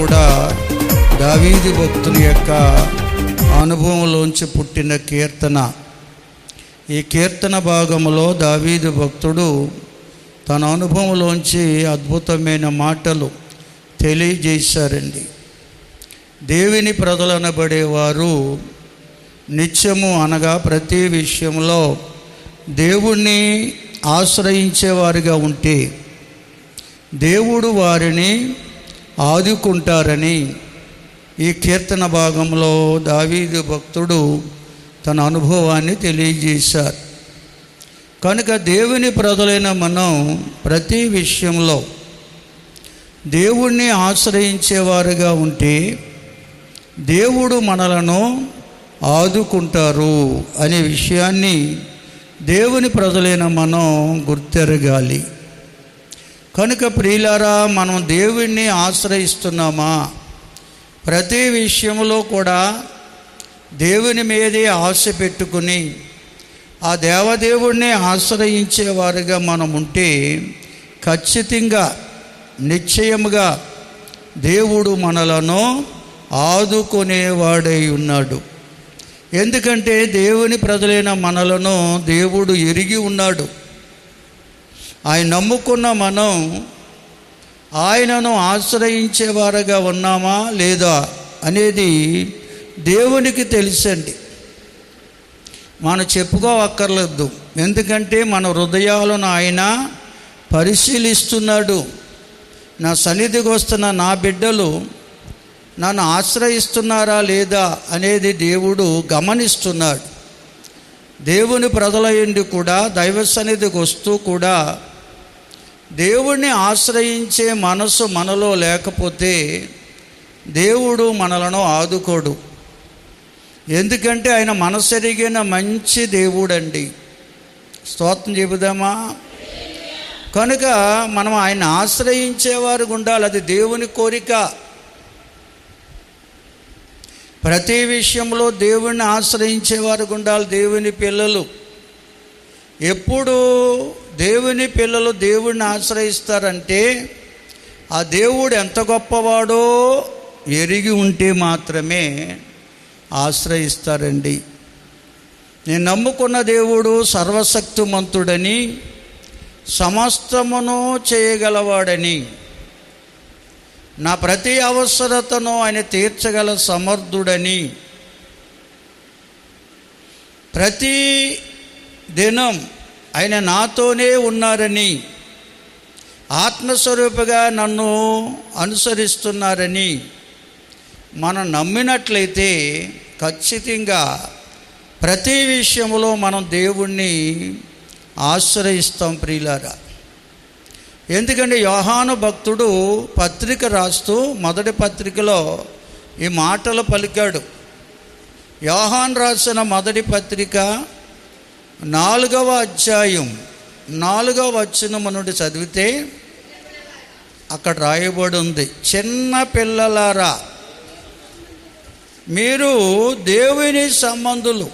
కూడా దావీదు భక్తుని యొక్క అనుభవంలోంచి పుట్టిన కీర్తన. ఈ కీర్తన భాగంలో దావీదు భక్తుడు తన అనుభవంలోంచి అద్భుతమైన మాటలు తెలియజేశారండి. దేవుని ప్రజలనబడేవారు నిత్యము అనగా ప్రతి విషయంలో దేవుణ్ణి ఆశ్రయించేవారుగా ఉంటే దేవుడు వారిని ఆదుకుంటారని ఈ కీర్తన భాగంలో దావీదు భక్తుడు తన అనుభవాన్ని తెలియజేశారు. కనుక దేవుని ప్రజలైన మనం ప్రతి విషయంలో దేవుణ్ణి ఆశ్రయించేవారుగా ఉంటే దేవుడు మనలను ఆదుకుంటారు అనే విషయాన్ని దేవుని ప్రజలైన మనం గుర్తెరగాలి. కనుక ప్రియులారా, మనం దేవుణ్ణి ఆశ్రయిస్తున్నామా? ప్రతి విషయంలో కూడా దేవుని మీదే ఆశ పెట్టుకుని ఆ దేవదేవుణ్ణి ఆశ్రయించేవారుగా మనం ఉంటే ఖచ్చితంగా నిశ్చయముగా దేవుడు మనలను ఆదుకునేవాడై ఉన్నాడు. ఎందుకంటే దేవుని ప్రజలైన మనలను దేవుడు ఎరిగి ఉన్నాడు. ఆయన నమ్ముకున్న మనం ఆయనను ఆశ్రయించేవారుగా ఉన్నామా లేదా అనేది దేవునికి తెలుసండి. మనం చెప్పుకోవక్కర్లేదు. ఎందుకంటే మన హృదయాలను ఆయన పరిశీలిస్తున్నాడు. నా సన్నిధికి వస్తున్న నా బిడ్డలు నన్ను ఆశ్రయిస్తున్నారా లేదా అనేది దేవుడు గమనిస్తున్నాడు. దేవుని ప్రజలయండి కూడా దైవ సన్నిధికి వస్తూ కూడా దేవుణ్ణి ఆశ్రయించే మనసు మనలో లేకపోతే దేవుడు మనలను ఆదుకోడు. ఎందుకంటే ఆయన మనసెరిగిన మంచి దేవుడండి. స్తోత్రం చెబుదామా? కనుక మనం ఆయన ఆశ్రయించేవారు ఉండాలి. అది దేవుని కోరిక. ప్రతి విషయంలో దేవుణ్ణి ఆశ్రయించేవారు ఉండాలి. దేవుని పిల్లలు ఎప్పుడు దేవుని పిల్లలు దేవుణ్ణి ఆశ్రయిస్తారంటే ఆ దేవుడు ఎంత గొప్పవాడో ఎరిగి ఉంటే మాత్రమే ఆశ్రయిస్తారండి. నేను నమ్ముకున్న దేవుడు సర్వశక్తిమంతుడని, సమస్తమును చేయగలవాడని, నా ప్రతి అవసరతను ఆయన తీర్చగల సమర్థుడని, ప్రతి దినం ఆయన నాతోనే ఉన్నారని, ఆత్మస్వరూపగా నన్ను అనుసరిస్తున్నారని మనం నమ్మినట్లయితే ఖచ్చితంగా ప్రతి విషయంలో మనం దేవుణ్ణి ఆశ్రయిస్తాం ప్రియులారా. ఎందుకంటే యోహాను భక్తుడు పత్రిక రాస్తూ మొదటి పత్రికలో ఈ మాటలు పలికాడు. యోహాను రాసిన మొదటి పత్రిక 4వ అధ్యాయం 4వ వచనం నుండి చదివితే అక్కడ రాయబడి ఉంది, చిన్న పిల్లలారా మీరు దేవుని సంబంధులు,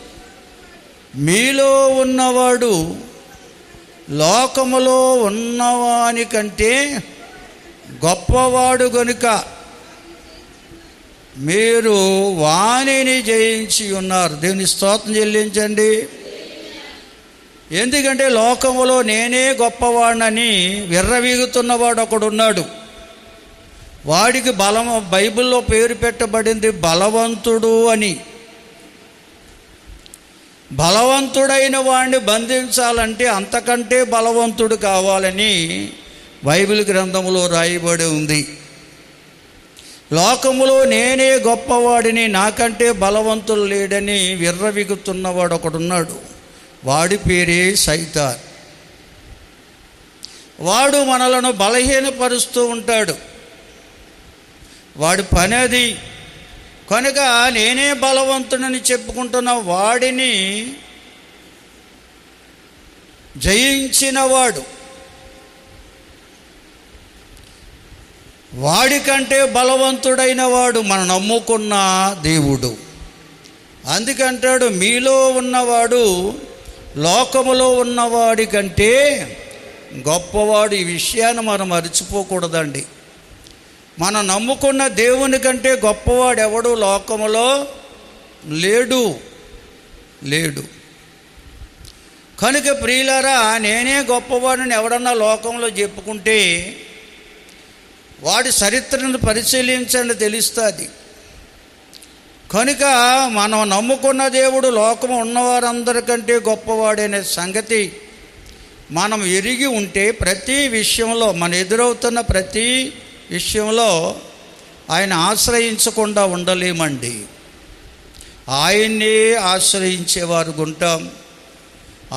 మీలో ఉన్నవాడు లోకములో ఉన్నవాని కంటే గొప్పవాడు గనుక మీరు వానిని జయించి ఉన్నారు. దేవుని స్తోత్రం చెల్లించండి. ఎందుకంటే లోకములో నేనే గొప్పవాడినని విర్రవీగుతున్నవాడు ఒకడున్నాడు. వాడికి బలము, బైబిల్లో పేరు పెట్టబడింది బలవంతుడు అని. బలవంతుడైన వాడిని బంధించాలంటే అంతకంటే బలవంతుడు కావాలని బైబిల్ గ్రంథంలో రాయబడి ఉంది. లోకములో నేనే గొప్పవాడిని, నాకంటే బలవంతుడు లేడని విర్రవీగుతున్నవాడు ఒకడున్నాడు. వాడి పేరే సైతాన్. వాడు మనలను బలహీనపరుస్తూ ఉంటాడు. వాడి పని అది. కనుక నేనే బలవంతుడని చెప్పుకుంటున్న వాడిని జయించినవాడు, వాడికంటే బలవంతుడైన వాడు మనం నమ్ముకున్న దేవుడు. అందుకంటాడు మీలో ఉన్నవాడు లోకములో ఉన్నవాడి కంటే గొప్పవాడు. ఈ విషయాన్ని మనం మర్చిపోకూడదండి. మనం నమ్ముకున్న దేవుని కంటే గొప్పవాడు ఎవడు లోకములో లేడు. కనుక ప్రియులారా, నేనే గొప్పవాడిని ఎవడన్నా లోకంలో చెప్పుకుంటే వాడి చరిత్రను పరిశీలించండి, తెలుస్తుంది. కనుక మనం నమ్ముకున్న దేవుడు లోకం ఉన్నవారందరికంటే గొప్పవాడనే సంగతి మనం ఎరిగి ఉంటే ప్రతి విషయంలో, మన ఎదురవుతున్న ప్రతి విషయంలో ఆయన ఆశ్రయించకుండా ఉండలేమండి. ఆయన్నే ఆశ్రయించేవారు ఉంటాం.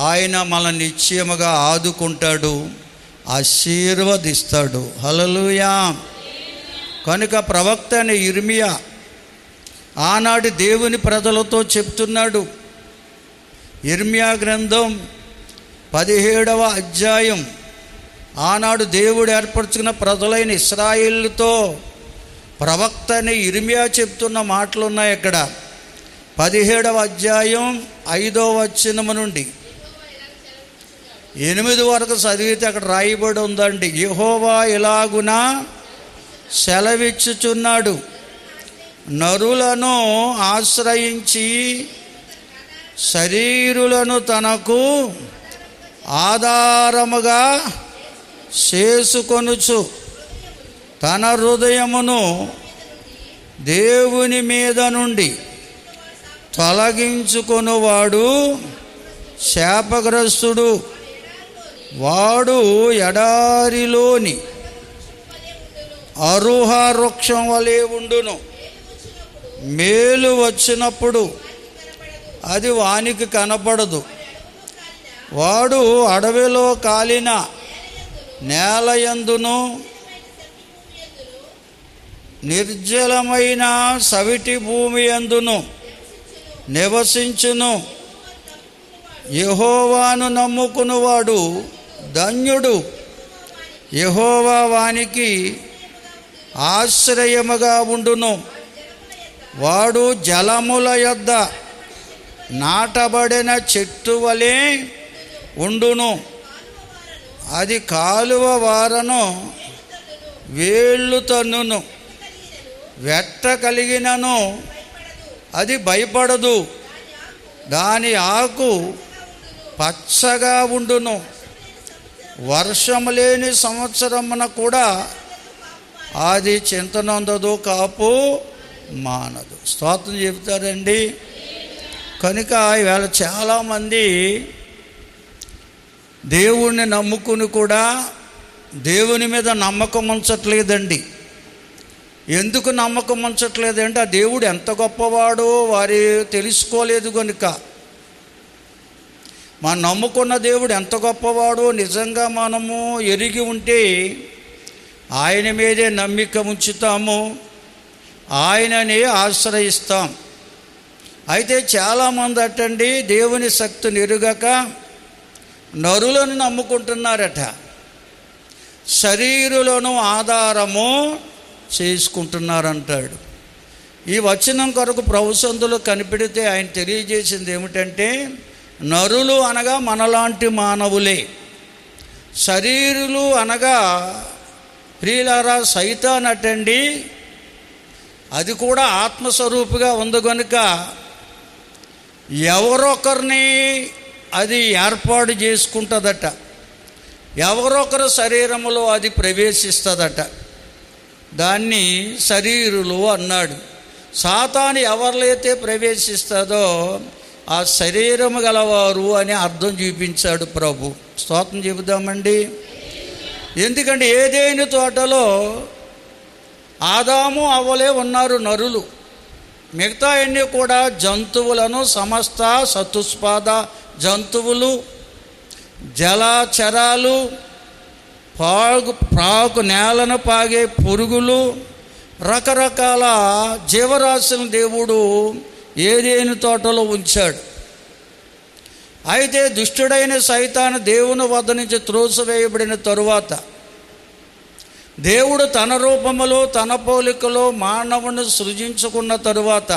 ఆయన మనల్ని నిశ్చయముగా ఆదుకుంటాడు, ఆశీర్వదిస్తాడు. హల్లెలూయా. కనుక ప్రవక్త అనే ఇర్మియా ఆనాడు దేవుని ప్రజలతో చెప్తున్నాడు. ఇర్మియా గ్రంథం 17వ అధ్యాయం, ఆనాడు దేవుడు ఏర్పరచుకున్న ప్రజలైన ఇశ్రాయేలుతో ప్రవక్త అనే ఇర్మియా చెప్తున్న మాటలు ఉన్నాయి. ఇక్కడ 17వ అధ్యాయం 5వ వచనం నుండి 8 వరకు చదివితే అక్కడ రాయబడి ఉందండి. యెహోవా ఇలాగున సెలవిచ్చుచున్నాడు, నరులను ఆశ్రయించి శరీరులను తనకు ఆధారముగా చేసుకొనుచు తన హృదయమును దేవుని మీద నుండి తొలగించుకొనువాడు శాపగ్రస్తుడు. వాడు ఎడారిలోని అరుహ వృక్షం వలె ఉండును. మేలు వచ్చినప్పుడు అది వానికి కనపడదు. వాడు అడవిలో కాలిన నేలయందును నిర్జలమైన సవిటి భూమి యందును నివసించును. యెహోవాను నమ్ముకునివాడు ధన్యుడు. యెహోవా వానికి ఆశ్రయముగా ఉండును. వాడు జలముల యొద్ద నాటబడిన చెట్టు వలె ఉండును. అది కాలువ వారను వేళ్ళు తన్నును. వెట్ట కలిగినను అది భయపడదు. దాని ఆకు పచ్చగా ఉండును. వర్షం లేని సంవత్సరమున కూడా అది చింతనొందదు, కాపు మానదు. స్తోత్రం చెబుతారండి. కనుక ఈవేళ చాలామంది దేవుణ్ణి నమ్ముకుని కూడా దేవుని మీద నమ్మకం ఉంచట్లేదండి. ఎందుకు నమ్మకం ఉంచట్లేదంటే ఆ దేవుడు ఎంత గొప్పవాడో వారు తెలుసుకోలేదు. కనుక మనం నమ్ముకున్న దేవుడు ఎంత గొప్పవాడో నిజంగా మనము ఎరిగి ఉంటే ఆయన మీదే నమ్మిక ఉంచుతాము, ఆయనని ఆశ్రయిస్తాం. అయితే చాలామంది అటండి దేవుని శక్తిని ఎరుగక నరులను నమ్ముకుంటున్నారట, శరీరులను ఆధారము చేసుకుంటున్నారంటాడు. ఈ వచనం కొరకు ప్రభుసందులో కనిపెడితే ఆయన తెలియజేసింది ఏమిటంటే, నరులు అనగా మనలాంటి మానవులే, శరీరులు అనగా ప్రియులారా సైతాన్ అటండి. అది కూడా ఆత్మస్వరూపిగా ఉంది కనుక ఎవరొకరిని అది ఏర్పాటు చేసుకుంటుందట, ఎవరొకరు శరీరంలో అది ప్రవేశిస్తుందట. దాన్ని శరీరులు అన్నాడు. సాతాను ఎవరిలైతే ప్రవేశిస్తుందో ఆ శరీరము గలవారు అని అర్థం చూపించాడు ప్రభు. స్తోత్రం చెబుదామండి. ఎందుకంటే ఏదైనా తోటలో ఆదాము అవ్వలే ఉన్నారు నరులు, మిగతా అన్నీ కూడా జంతువులను, సమస్త చతుష్పాద జంతువులు, జలచరాలు, పాకు నేలను పాగే పురుగులు, రకరకాల జీవరాశులను దేవుడు ఏదేని తోటలో ఉంచాడు. అయితే దుష్టుడైన సైతాను దేవుని వద్ద నుంచి త్రోసివేయబడిన తరువాత దేవుడు తన రూపములో తన పోలికలో మానవుని సృజించుకున్న తరువాత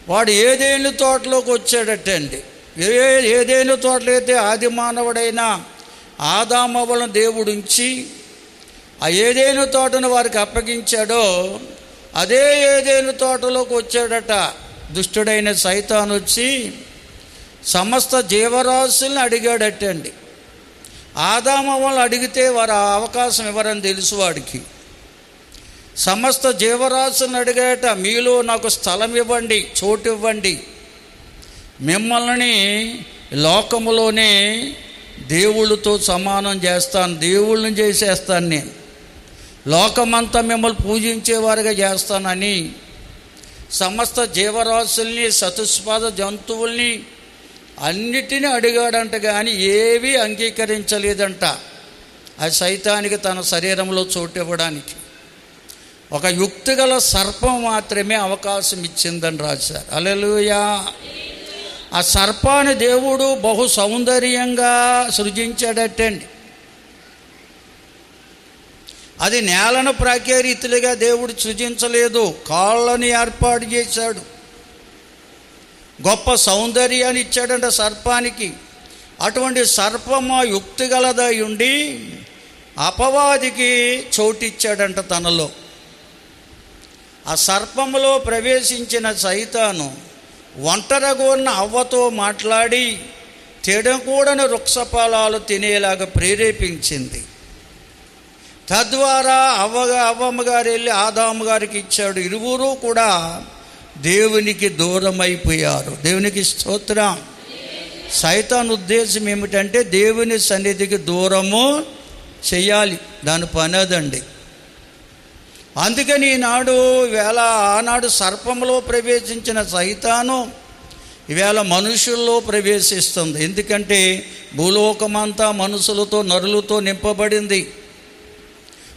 వాడు ఏదేని తోటలోకి వచ్చాడటండి. ఏదేని తోటలో అయితే ఆది మానవుడైన ఆదామవ్వలను దేవుడు ఉంచి ఆ ఏదెను తోటను వారికి అప్పగించాడో అదే ఏదెను తోటలోకి వచ్చాడట దుష్టుడైన సైతాను. వచ్చి సమస్త జీవరాశుల్ని అడిగాడటండి. ఆదాము వాళ్ళు అడిగితే వారు అవకాశం ఇవ్వరని తెలుసు వాడికి. సమస్త జీవరాశులను అడిగాట, మీలో నాకు స్థలం ఇవ్వండి, చోటు ఇవ్వండి, మిమ్మల్ని లోకములోనే దేవుళ్ళతో సమానం చేస్తాను, దేవుళ్ళని చేసేస్తాను, నేను లోకమంతా మిమ్మల్ని పూజించేవారుగా చేస్తానని సమస్త జీవరాశుల్ని, చతుష్పాద జంతువుల్ని అన్నిటినీ అడిగాడంట. కానీ ఏవీ అంగీకరించలేదంట ఆ సైతానికి తన శరీరంలో చోటు ఇవ్వడానికి. ఒక యుక్తిగల సర్పం మాత్రమే అవకాశం ఇచ్చిందని రాశారు. హల్లెలూయా. ఆ సర్పాన్ని దేవుడు బహు సౌందర్యంగా సృజించాడటండి. అది నేలను ప్రాకే రీతిగా దేవుడు సృజించలేదు, కాళ్ళని ఏర్పాటు చేశాడు. గొప్ప సౌందర్యాన్ని ఇచ్చాడంట సర్పానికి. అటువంటి సర్పము యుక్తిగలదై ఉండి అపవాదికి చోటిచ్చాడంట తనలో. ఆ సర్పములో ప్రవేశించిన సైతాను ఒంటరిగోన్న అవ్వతో మాట్లాడి తినకూడని వృక్షఫలాలు తినేలాగా ప్రేరేపించింది. తద్వారా అవ్వమ్మగారు వెళ్ళి ఆదాము గారికి ఇచ్చాడు. ఇరువురు కూడా దేవునికి దూరం అయిపోయారు. దేవునికి స్తోత్రం. సైతాన్ ఉద్దేశం ఏమిటంటే దేవుని సన్నిధికి దూరము చెయ్యాలి, దాని పని అదండి. అందుకని ఆనాడు సర్పంలో ప్రవేశించిన సైతాను ఈవేళ మనుషుల్లో ప్రవేశిస్తుంది. ఎందుకంటే భూలోకమంతా మనుషులతో, నరులతో నింపబడింది.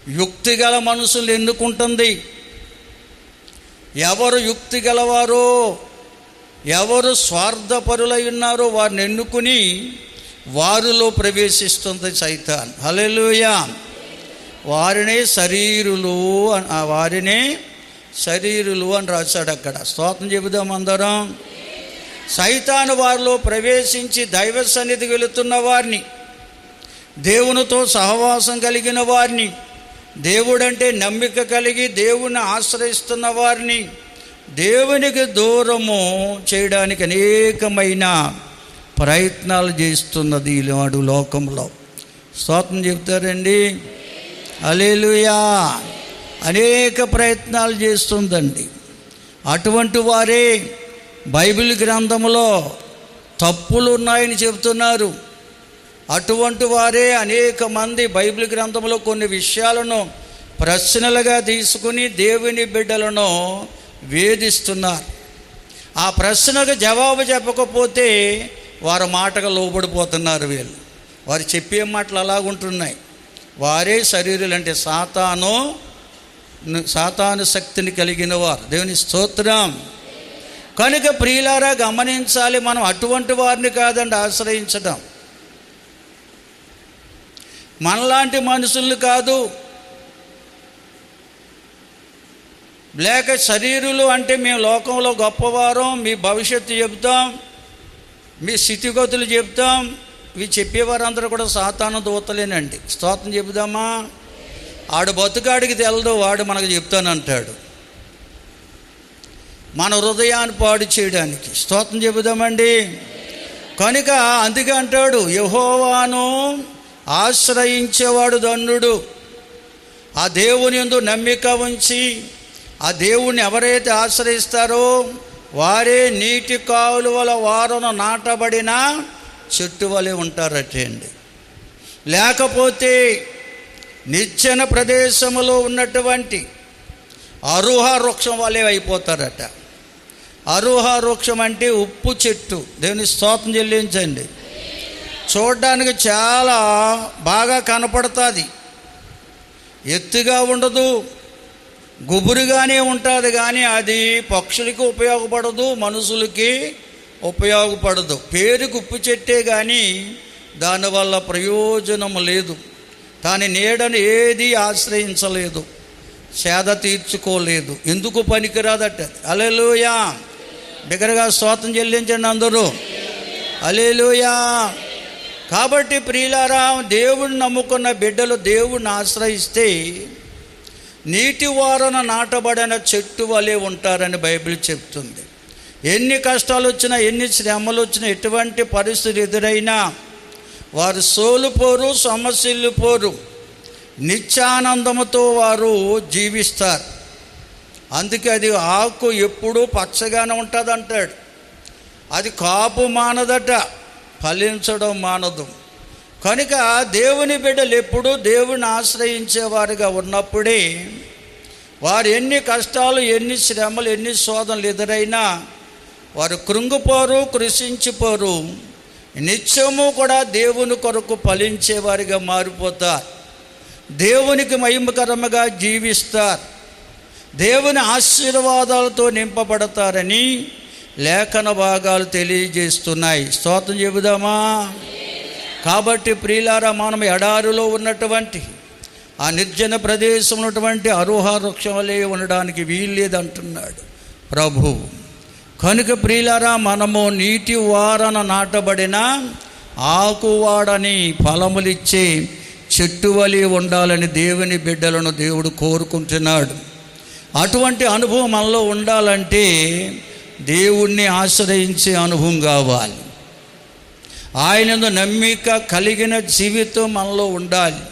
యుక్తిగల మనుషులు ఎన్నుకుంటుంది. ఎవరు యుక్తి గలవారో, ఎవరు స్వార్థపరులై ఉన్నారో వారిని ఎన్నుకుని వారిలో ప్రవేశిస్తుంది సైతాన్. హల్లెలూయా. వారినే శరీరులు అని రాశాడు అక్కడ. స్తోత్రం చెబుదాం అందరం. సైతాను వారిలో ప్రవేశించి దైవ సన్నిధికి వెళుతున్న వారిని, దేవునితో సహవాసం కలిగిన వారిని, దేవుడంటే నమ్మిక కలిగి దేవుని ఆశ్రయిస్తున్న వారిని దేవునికి దూరము చేయడానికి అనేకమైన ప్రయత్నాలు చేస్తున్నది ఈనాడు లోకంలో. స్తోత్రం చెప్తారండి. హల్లెలూయా. అనేక ప్రయత్నాలు చేస్తుందండి. అటువంటి వారే బైబిల్ గ్రంథంలో తప్పులు ఉన్నాయని చెబుతున్నారు. అటువంటి వారే అనేక మంది బైబిల్ గ్రంథంలో కొన్ని విషయాలను ప్రశ్నలుగా తీసుకుని దేవుని బిడ్డలను వేధిస్తున్నారు. ఆ ప్రశ్నకు జవాబు చెప్పకపోతే వారి మాటకు లోబడిపోతున్నారు. వారు చెప్పే మాటలు అలాగుంటున్నాయి. వారే శరీరులు అంటే సాతాను శక్తిని కలిగిన వారు. దేవుని స్తోత్రం. కనుక ప్రియులారా గమనించాలి, మనం అటువంటి వారిని కాదండి ఆశ్రయించడం. మనలాంటి మనుషుల్ని కాదు. లేక శరీరులు అంటే మేము లోకంలో గొప్పవారం, మీ భవిష్యత్తు చెబుతాం, మీ స్థితిగతులు చెబుతాం. ఇవి చెప్పేవారందరూ కూడా సాతాను దూతలేనండి. స్తోత్రం చెబుదామా. ఆడు బతుకాడికి తెలదు, వాడు మనకు చెప్తానంటాడు మన హృదయాన్ని పాడు చేయడానికి. స్తోత్రం చెబుదామండి. కనుక అందుకే అంటాడు, యెహోవాను ఆశ్రయించేవాడు ధన్యుడు. ఆ దేవుని యందు నమ్మిక ఉంచి ఆ దేవుణ్ణి ఎవరైతే ఆశ్రయిస్తారో వారే నీటి కాలువల వారున నాటబడిన చెట్టు వలె ఉంటారటండి. లేకపోతే నిర్జన ప్రదేశంలో ఉన్నటువంటి అరుహ వృక్షం వలె అయిపోతారట. అరుహ వృక్షం అంటే ఉప్పు చెట్టు. దేవుని స్తోత్రం చెల్లించండి. చూడడానికి చాలా బాగా కనపడుతుంది, ఎత్తుగా ఉండదు, గుబురుగానే ఉంటుంది. కానీ అది పక్షులకి ఉపయోగపడదు, మనుషులకి ఉపయోగపడదు. పేరుకు ఉప్పు చెట్టే కానీ దానివల్ల ప్రయోజనం లేదు. దాని నీడను ఏది ఆశ్రయించలేదు, సేద తీర్చుకోలేదు, ఎందుకు పనికిరాదట. హల్లెలూయా. బిగ్గరగా స్తోత్రం చెల్లించండి అందరూ. హల్లెలూయా. కాబట్టి ప్రియులారా, దేవుణ్ణి నమ్ముకున్న బిడ్డలు దేవుణ్ణి ఆశ్రయిస్తే నీటి వారన నాటబడిన చెట్టు వలె ఉంటారని బైబిల్ చెప్తుంది. ఎన్ని కష్టాలు వచ్చినా, ఎన్ని శ్రమలు వచ్చినా, ఎటువంటి పరిస్థితి ఎదురైనా వారు సోలుపోరు, సమస్యలు నిత్యానందముతో వారు జీవిస్తారు. అందుకే అది ఆకు ఎప్పుడూ పచ్చగానే ఉంటుంది అంటాడు. అది కాపు మానదట, ఫలించడం మానదు. కనుక దేవుని బిడ్డలు ఎప్పుడూ దేవుని ఆశ్రయించేవారుగా ఉన్నప్పుడే వారు ఎన్ని కష్టాలు, ఎన్ని శ్రమలు, ఎన్ని శోధనలు ఎదురైనా వారు కృంగిపోరు, కృషించిపోరు. నిత్యము కూడా దేవుని కొరకు ఫలించేవారిగా మారిపోతారు. దేవునికి మహిమకరముగా జీవిస్తారు. దేవుని ఆశీర్వాదాలతో నింపబడతారని లేఖన భాగాలు తెలియజేస్తున్నాయి. స్తోత్రం చెబుదామా? కాబట్టి ప్రియులారా, మనం ఎడారిలో ఉన్నటువంటి ఆ నిర్జన ప్రదేశం ఉన్నటువంటి అరుహ వృక్షం వలె ఉండడానికి వీల్లేదంటున్నాడు ప్రభు. కనుక ప్రియులారా, మనము నీటి వారన నాటబడిన ఆకువాడని ఫలములిచ్చే చెట్టు వలె ఉండాలని దేవుని బిడ్డలను దేవుడు కోరుకుంటున్నాడు. అటువంటి అనుభవం మనలో ఉండాలంటే దేవుణ్ణి ఆశ్రయించే అనుభవం కావాలి. ఆయనను నమ్మిక కలిగిన జీవితం మనలో ఉండాలి.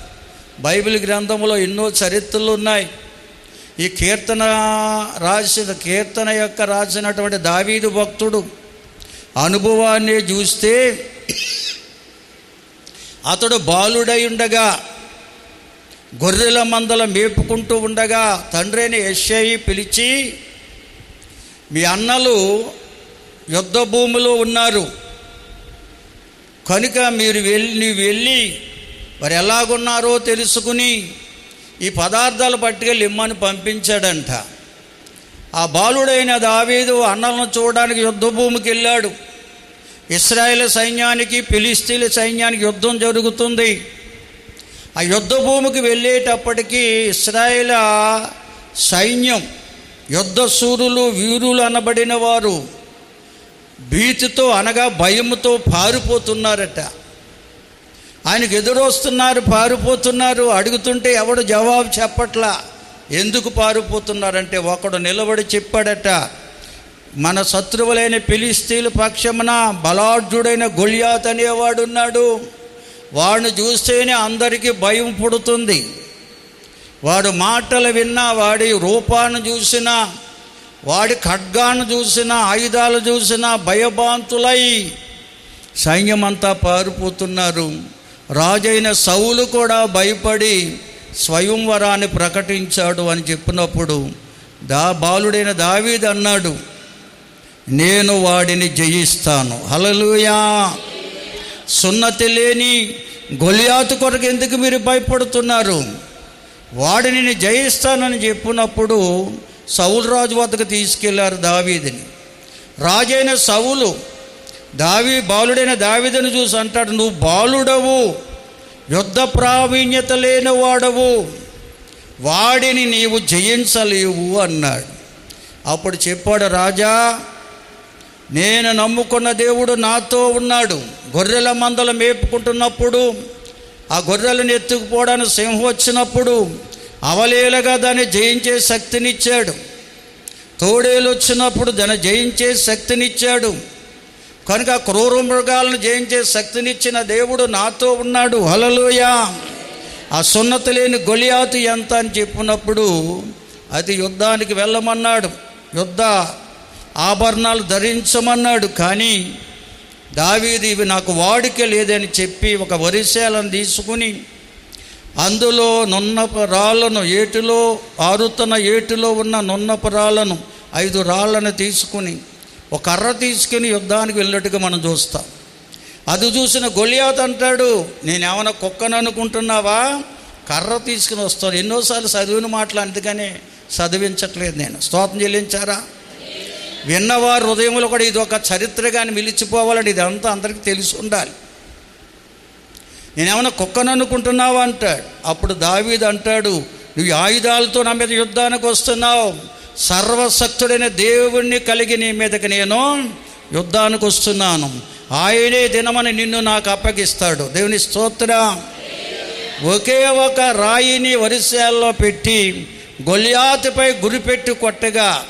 బైబిల్ గ్రంథంలో ఎన్నో చరిత్రలు ఉన్నాయి. ఈ కీర్తన రాసినటువంటి దావీదు భక్తుడు అనుభవాన్ని చూస్తే, అతడు బాలుడై ఉండగా గొర్రెల మందల మేపుకుంటూ ఉండగా తండ్రి అయిన యెష్షయి పిలిచి, మీ అన్నలు యుద్ధ భూమిలో ఉన్నారు కనుక నీవు వెళ్ళి వారు ఎలాగున్నారో తెలుసుకుని ఈ పదార్థాలు పట్టుకెళ్ళి ఇమ్మని పంపించాడంట. ఆ బాలుడైన దావీదు అన్నలను చూడడానికి యుద్ధ భూమికి వెళ్ళాడు. ఇశ్రాయేలు సైన్యానికి, ఫిలిష్తీయుల సైన్యానికి యుద్ధం జరుగుతుంది. ఆ యుద్ధ భూమికి వెళ్ళేటప్పటికీ ఇశ్రాయేల్ సైన్యం, యుద్ధ శూరులు, వీరులు అనబడిన వారు భీతితో అనగా భయముతో పారిపోతున్నారట. ఆయనకు ఎదురొస్తున్నారు, పారిపోతున్నారు. అడుగుతుంటే ఎవడు జవాబు చెప్పట్లా. ఎందుకు పారిపోతున్నారంటే ఒకడు నిలబడి చెప్పాడట, మన శత్రువులైన ఫిలిష్తీయుల పక్షమున బలాఢ్యుడైన గొలియాతు అనేవాడు ఉన్నాడు. వాడిని చూస్తేనే అందరికీ భయం పుడుతుంది. వాడు మాటలు విన్నా, వాడి రూపాన్ని చూసినా, వాడి ఖడ్గాన్ని చూసినా, ఆయుధాలు చూసినా భయభాంతులై సైన్యమంతా పారిపోతున్నారు. రాజైన సౌలు కూడా భయపడి స్వయంవరాన్ని ప్రకటించాడు అని చెప్పినప్పుడు బాలుడైన దావీదు అన్నాడు, నేను వాడిని జయిస్తాను. హల్లెలూయా. సున్నతి లేని గొలియాతు కొరకు ఎందుకు మీరు భయపడుతున్నారు? వాడిని నేను జయిస్తానని చెప్పినప్పుడు సౌలు రాజు వద్దకు తీసుకెళ్లారు దావీదుని. రాజైన సౌలు బాలుడైన దావీదును చూసి అంటాడు, నువ్వు బాలుడవు, యుద్ధ ప్రావీణ్యత లేని వాడవు, వాడిని నీవు జయించలేవు అన్నాడు. అప్పుడు చెప్పాడు, రాజా, నేను నమ్ముకున్న దేవుడు నాతో ఉన్నాడు. గొర్రెల మందలు మేపుకుంటున్నప్పుడు ఆ గొర్రెలను ఎత్తుకుపోవడానికి సింహం వచ్చినప్పుడు అవలీలగా దాన్ని జయించే శక్తినిచ్చాడు. తోడేలు వచ్చినప్పుడు దాన్ని జయించే శక్తినిచ్చాడు. కనుక క్రూర మృగాలను జయించే శక్తినిచ్చిన దేవుడు నాతో ఉన్నాడు. హల్లెలూయా. ఆ సున్నతి లేని గొలియాతు ఎంత అని చెప్పినప్పుడు అది యుద్ధానికి వెళ్ళమన్నాడు, యుద్ధ ఆభరణాలు ధరించమన్నాడు. కానీ దావీదు ఇవి నాకు వాడిక లేదని చెప్పి ఒక వరిసేలను తీసుకుని అందులో నున్నపు రాళ్ళను, ఏటిలో ఆరుతున్న ఏటిలో ఉన్న నున్నపు రాళ్ళను 5 రాళ్ళను తీసుకుని ఒక కర్ర తీసుకుని యుద్ధానికి వెళ్ళినట్టుగా మనం చూస్తాం. అది చూసిన గొలియాతు అంటాడు, నేనేమైనా కుక్కను అనుకుంటున్నావా? కర్ర తీసుకుని వస్తాను. ఎన్నోసార్లు చదివిన మాటలు, అందుకనే చదివించట్లేదు నేను. స్తోత్రం చెల్లించారా? విన్నవారు హృదయంలో కూడా ఇది ఒక చరిత్రగాని నిలిచిపోవాలని ఇదంతా అందరికీ తెలిసి ఉండాలి. నేనేమైనా కుక్కను అనుకుంటున్నావా అంటాడు. అప్పుడు దావీదు అంటాడు, నువ్వు ఆయుధాలతో నా మీద యుద్ధానికి వస్తున్నావు, సర్వశక్తుడైన దేవుణ్ణి కలిగి నీ మీదకి నేను యుద్ధానికి వస్తున్నాను. ఆయనే దినమని నిన్ను నాకు అప్పగిస్తాడు. దేవుని స్తోత్రం. ఒకే ఒక రాయిని వరిసేల్లో పెట్టి గొల్యాతుపై గురిపెట్టి కొట్టగా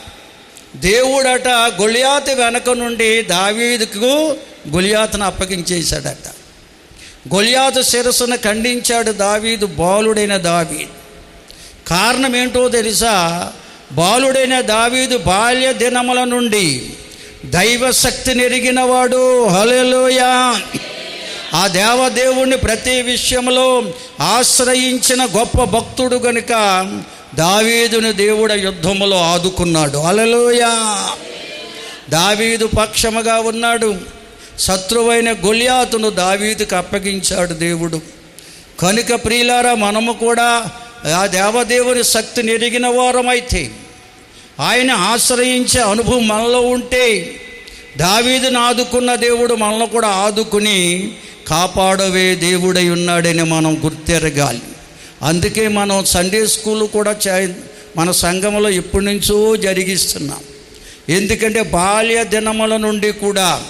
దేవుడట గొల్యాతు వెనక నుండి దావీదుకు గొల్యాతును అప్పగించేశాడట. గొల్యాతు శిరస్సును ఖండించాడు దావీదు, బాలుడైన దావీదు. కారణం ఏంటో తెలుసా? బాలుడైన దావీదు బాల్య దినముల నుండి దైవశక్తిని ఎరిగినవాడు. హల్లెలూయా. ఆ దేవదేవుణ్ణి ప్రతి విషయంలో ఆశ్రయించిన గొప్ప భక్తుడు గనుక దావీదును దేవుడు యుద్ధములో ఆదుకున్నాడు. హల్లెలూయా. దావీదు పక్షముగా ఉన్నాడు. శత్రువైన గొల్యాతును దావీదుకు అప్పగించాడు దేవుడు. కనుక ప్రియులారా, మనము కూడా ఆ దేవదేవుని శక్తిని ఎరిగిన వారమైతే, ఆయన ఆశ్రయించే అనుభవం మనలో ఉంటే, దావీదును ఆదుకున్న దేవుడు మనల్ని కూడా ఆదుకుని కాపాడవే దేవుడై ఉన్నాడని మనం గుర్తెరగాలి. అందుకే మనం సండే స్కూల్ కూడా మన సంఘంలో ఎప్పటి నుంచో జరిగిస్తున్నాం. ఎందుకంటే బాల్య దినముల నుండి కూడా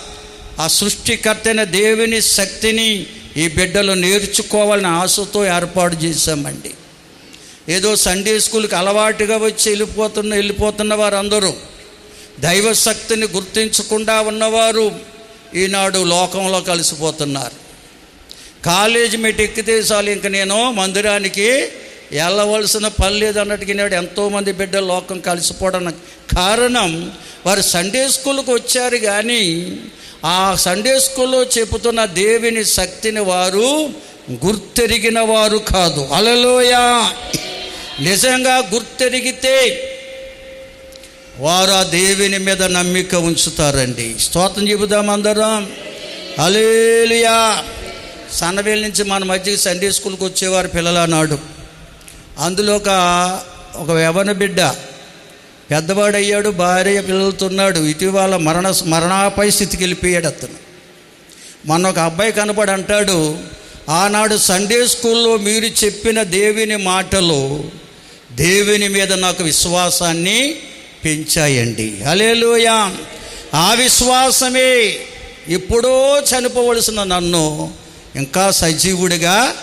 ఆ సృష్టికర్తైన దేవుని శక్తిని ఈ బిడ్డలు నేర్చుకోవాలని ఆశతో ఏర్పాటు చేశామండి. ఏదో సండే స్కూల్కి అలవాటుగా వచ్చి వెళ్ళిపోతున్న వారందరూ దైవశక్తిని గుర్తించకుండా ఉన్నవారు ఈనాడు లోకంలో కలిసిపోతున్నారు. కాలేజీ మెట్ ఎక్కితే చాలు ఇంక నేను మందిరానికి వెళ్ళవలసిన పని లేదన్నట్టుగా నాడు ఎంతోమంది బిడ్డలు లోకం కలిసిపోవడానికి కారణం, వారు సండే స్కూల్కి వచ్చారు కానీ ఆ సండే స్కూల్లో చెబుతున్న దేవుని శక్తిని వారు గుర్తెరిగిన వారు కాదు. హల్లెలూయా. నిజంగా గుర్తెరిగితే వారు ఆ దేవుని మీద నమ్మిక ఉంచుతారండి. స్తోత్రం చెబుదాం అందరం. హల్లెలూయా. సన్నవేలు నుంచి మన మధ్యకి సండే స్కూల్కి వచ్చేవారు పిల్లలు అన్నాడు. అందులో ఒక యవ్వన బిడ్డ పెద్దవాడయ్యాడు, భార్య పిల్లలతోన్నాడు. ఇటీవల మరణాపై స్థితికి వెళ్ళిపోయాడు అతను. మొన్న ఒక అబ్బాయి కనపడి అంటాడు, ఆనాడు సండే స్కూల్లో మీరు చెప్పిన దేవుని మాటలు దేవుని మీద నాకు విశ్వాసాన్ని పెంచాయండి. హల్లెలూయా. ఆ విశ్వాసమే ఎప్పుడో చనిపోవలసిన నన్ను ఇంకా సజీవుడిగా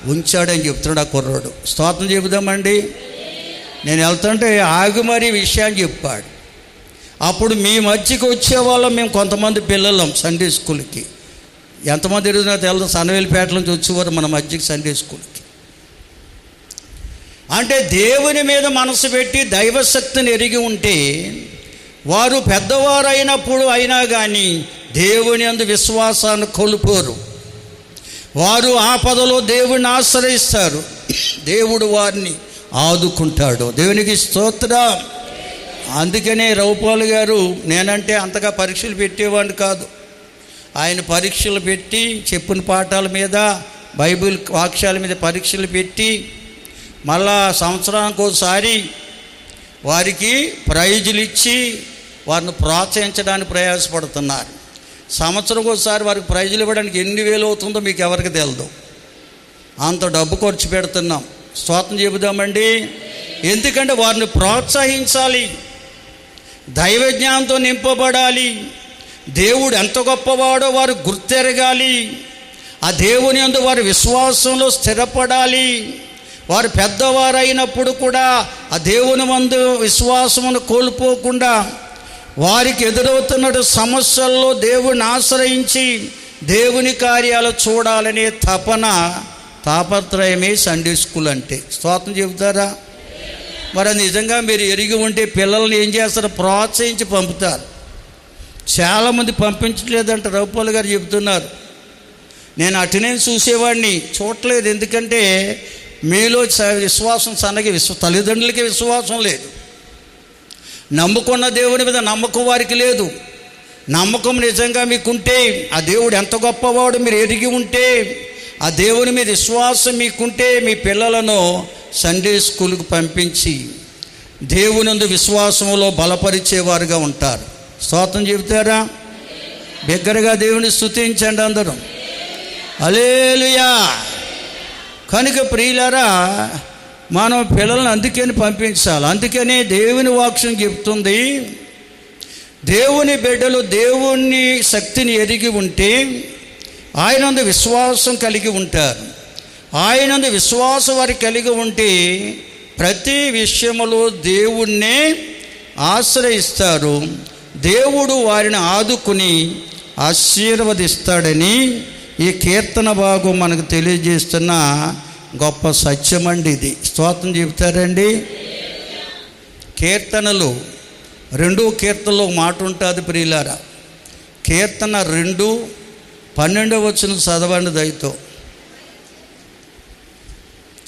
ఉంచాడని చెప్తున్నాడు ఆ కుర్రోడు. స్తోత్రం చెబుదామండి. నేను వెళ్తుంటే ఆగి మరీ విషయాన్ని చెప్పాడు. అప్పుడు మీ మధ్యకి వచ్చేవాళ్ళం మేము కొంతమంది పిల్లలం సండే స్కూల్కి. ఎంతమంది ఎరుగుతున్నా తెలదు, సన్నవేలిపేట నుంచి వచ్చేవారు మన మధ్యకి సండే స్కూల్కి. అంటే దేవుని మీద మనసు పెట్టి దైవశక్తిని ఎరిగి ఉంటే వారు పెద్దవారు అయినా కానీ దేవుని యందు విశ్వాసాన్ని కోల్పోరు. వారు ఆపదలో దేవుని ఆశ్రయిస్తారు. దేవుడు వారిని ఆదుకుంటాడు. దేవునికి స్తోత్రం. అందుకనే రౌపాలు గారు, నేనంటే అంతగా పరీక్షలు పెట్టేవాడిని కాదు. ఆయన పరీక్షలు పెట్టి చెప్పిన పాఠాల మీద, బైబిల్ వాక్యాల మీద పరీక్షలు పెట్టి మళ్ళా సంవత్సరానికి ఒకసారి వారికి ప్రైజులు ఇచ్చి వారిని ప్రోత్సహించడానికి ప్రయాసపడుతున్నారు. సంవత్సరంకి ఒకసారి వారికి ప్రైజులు ఇవ్వడానికి ఎన్ని వేలు అవుతుందో మీకు ఎవరికి తెలియదు. అంత డబ్బు ఖర్చు పెడుతున్నాం. స్తోత్రం చెబుదామండి. ఎందుకంటే వారిని ప్రోత్సహించాలి, దైవజ్ఞానంతో నింపబడాలి, దేవుడు ఎంత గొప్పవాడో వారు గుర్తెరగాలి, ఆ దేవుని యందు వారి విశ్వాసంలో స్థిరపడాలి. వారు పెద్దవారు అయినప్పుడు కూడా ఆ దేవుని యందు విశ్వాసమును కోల్పోకుండా వారికి ఎదురవుతున్న సమస్యల్లో దేవుని ఆశ్రయించి దేవుని కార్యాలు చూడాలనే తాపత్రయమే సండే స్కూల్ అంటే. స్తోత్రం చెబుతారా? మరి నిజంగా మీరు ఎరిగి ఉంటే పిల్లల్ని ఏం చేస్తారు? ప్రోత్సహించి పంపుతారు. చాలామంది పంపించలేదంట. రౌపాల్ గారు చెబుతున్నారు. నేను అటెండెన్స్ చూసేవాడిని, చూడలేదు. ఎందుకంటే మీలో విశ్వాసం సన్నగి తల్లిదండ్రులకి విశ్వాసం లేదు, నమ్ముకున్న దేవుని మీద నమ్మకం వారికి లేదు. నమ్మకం నిజంగా మీకుంటే, ఆ దేవుడు ఎంత గొప్పవాడు మీరు ఎరిగి ఉంటే, ఆ దేవుని మీద విశ్వాసం మీకుంటే మీ పిల్లలను సండే స్కూల్కి పంపించి దేవుని యందు విశ్వాసంలో బలపరిచేవారుగా ఉంటారు. స్తోత్రం చెబుతారా? బిగ్గరగా దేవుని స్తుతించండి అందరూ. హల్లెలూయా. కనుక ప్రియులారా, మనం పిల్లల్ని అందుకని పంపించాలి. అందుకనే దేవుని వాక్యం చెప్తుంది, దేవుని బిడ్డలు దేవుని శక్తిని ఎరిగి ఉంటే ఆయనందు విశ్వాసం కలిగి ఉంటారు. ఆయనందు విశ్వాసం వారు కలిగి ఉంటే ప్రతి విషయములో దేవుణ్ణే ఆశ్రయిస్తారు. దేవుడు వారిని ఆదుకుని ఆశీర్వదిస్తాడని ఈ కీర్తన భాగం మనకు తెలియజేస్తున్న గొప్ప సత్యమండి ఇది. స్తోత్రం చెబుతారండి. కీర్తనలు 2 కీర్తనలో మాట ఉంటుంది ప్రియులారా. కీర్తన 2:12 చదవండి. దయతో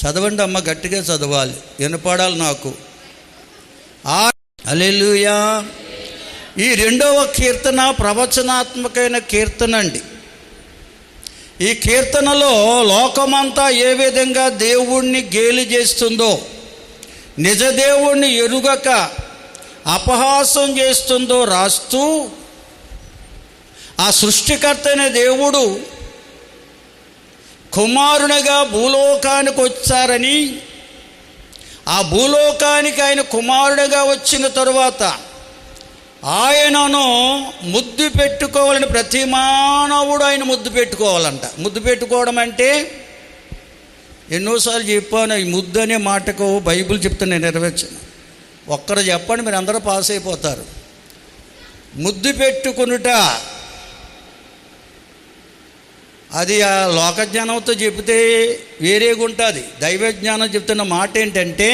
చదవండి అమ్మ, గట్టిగా చదవాలి, వినపడాలి నాకు. హల్లెలూయా. ఈ 2వ కీర్తన ప్రవచనాత్మకమైన కీర్తన అండి. ఈ కీర్తనలో లోకమంతా ఏ విధంగా దేవుణ్ణి గేలి చేస్తుందో, నిజ దేవుణ్ణి ఎరుగక అపహాసం చేస్తుందో రాస్తూ, ఆ సృష్టికర్త అయిన దేవుడు కుమారునిగా భూలోకానికి వచ్చారని, ఆ భూలోకానికి ఆయన కుమారుడిగా వచ్చిన తరువాత ఆయనను ముద్దు పెట్టుకోవాలని ప్రతి మానవుడు ఆయన ముద్దు పెట్టుకోవాలంట. ముద్దు పెట్టుకోవడం అంటే ఎన్నోసార్లు చెప్పాను, ఈ ముద్దు అనే మాటకు బైబిల్ చెప్తే నేను నెరవేర్చాను. ఒక్కరు చెప్పండి, మీరు అందరూ పాస్ అయిపోతారు. ముద్దు పెట్టుకునుట అది ఆ లోకజ్ఞానంతో చెబితే వేరేగా ఉంటుంది. దైవజ్ఞానం చెప్తున్న మాట ఏంటంటే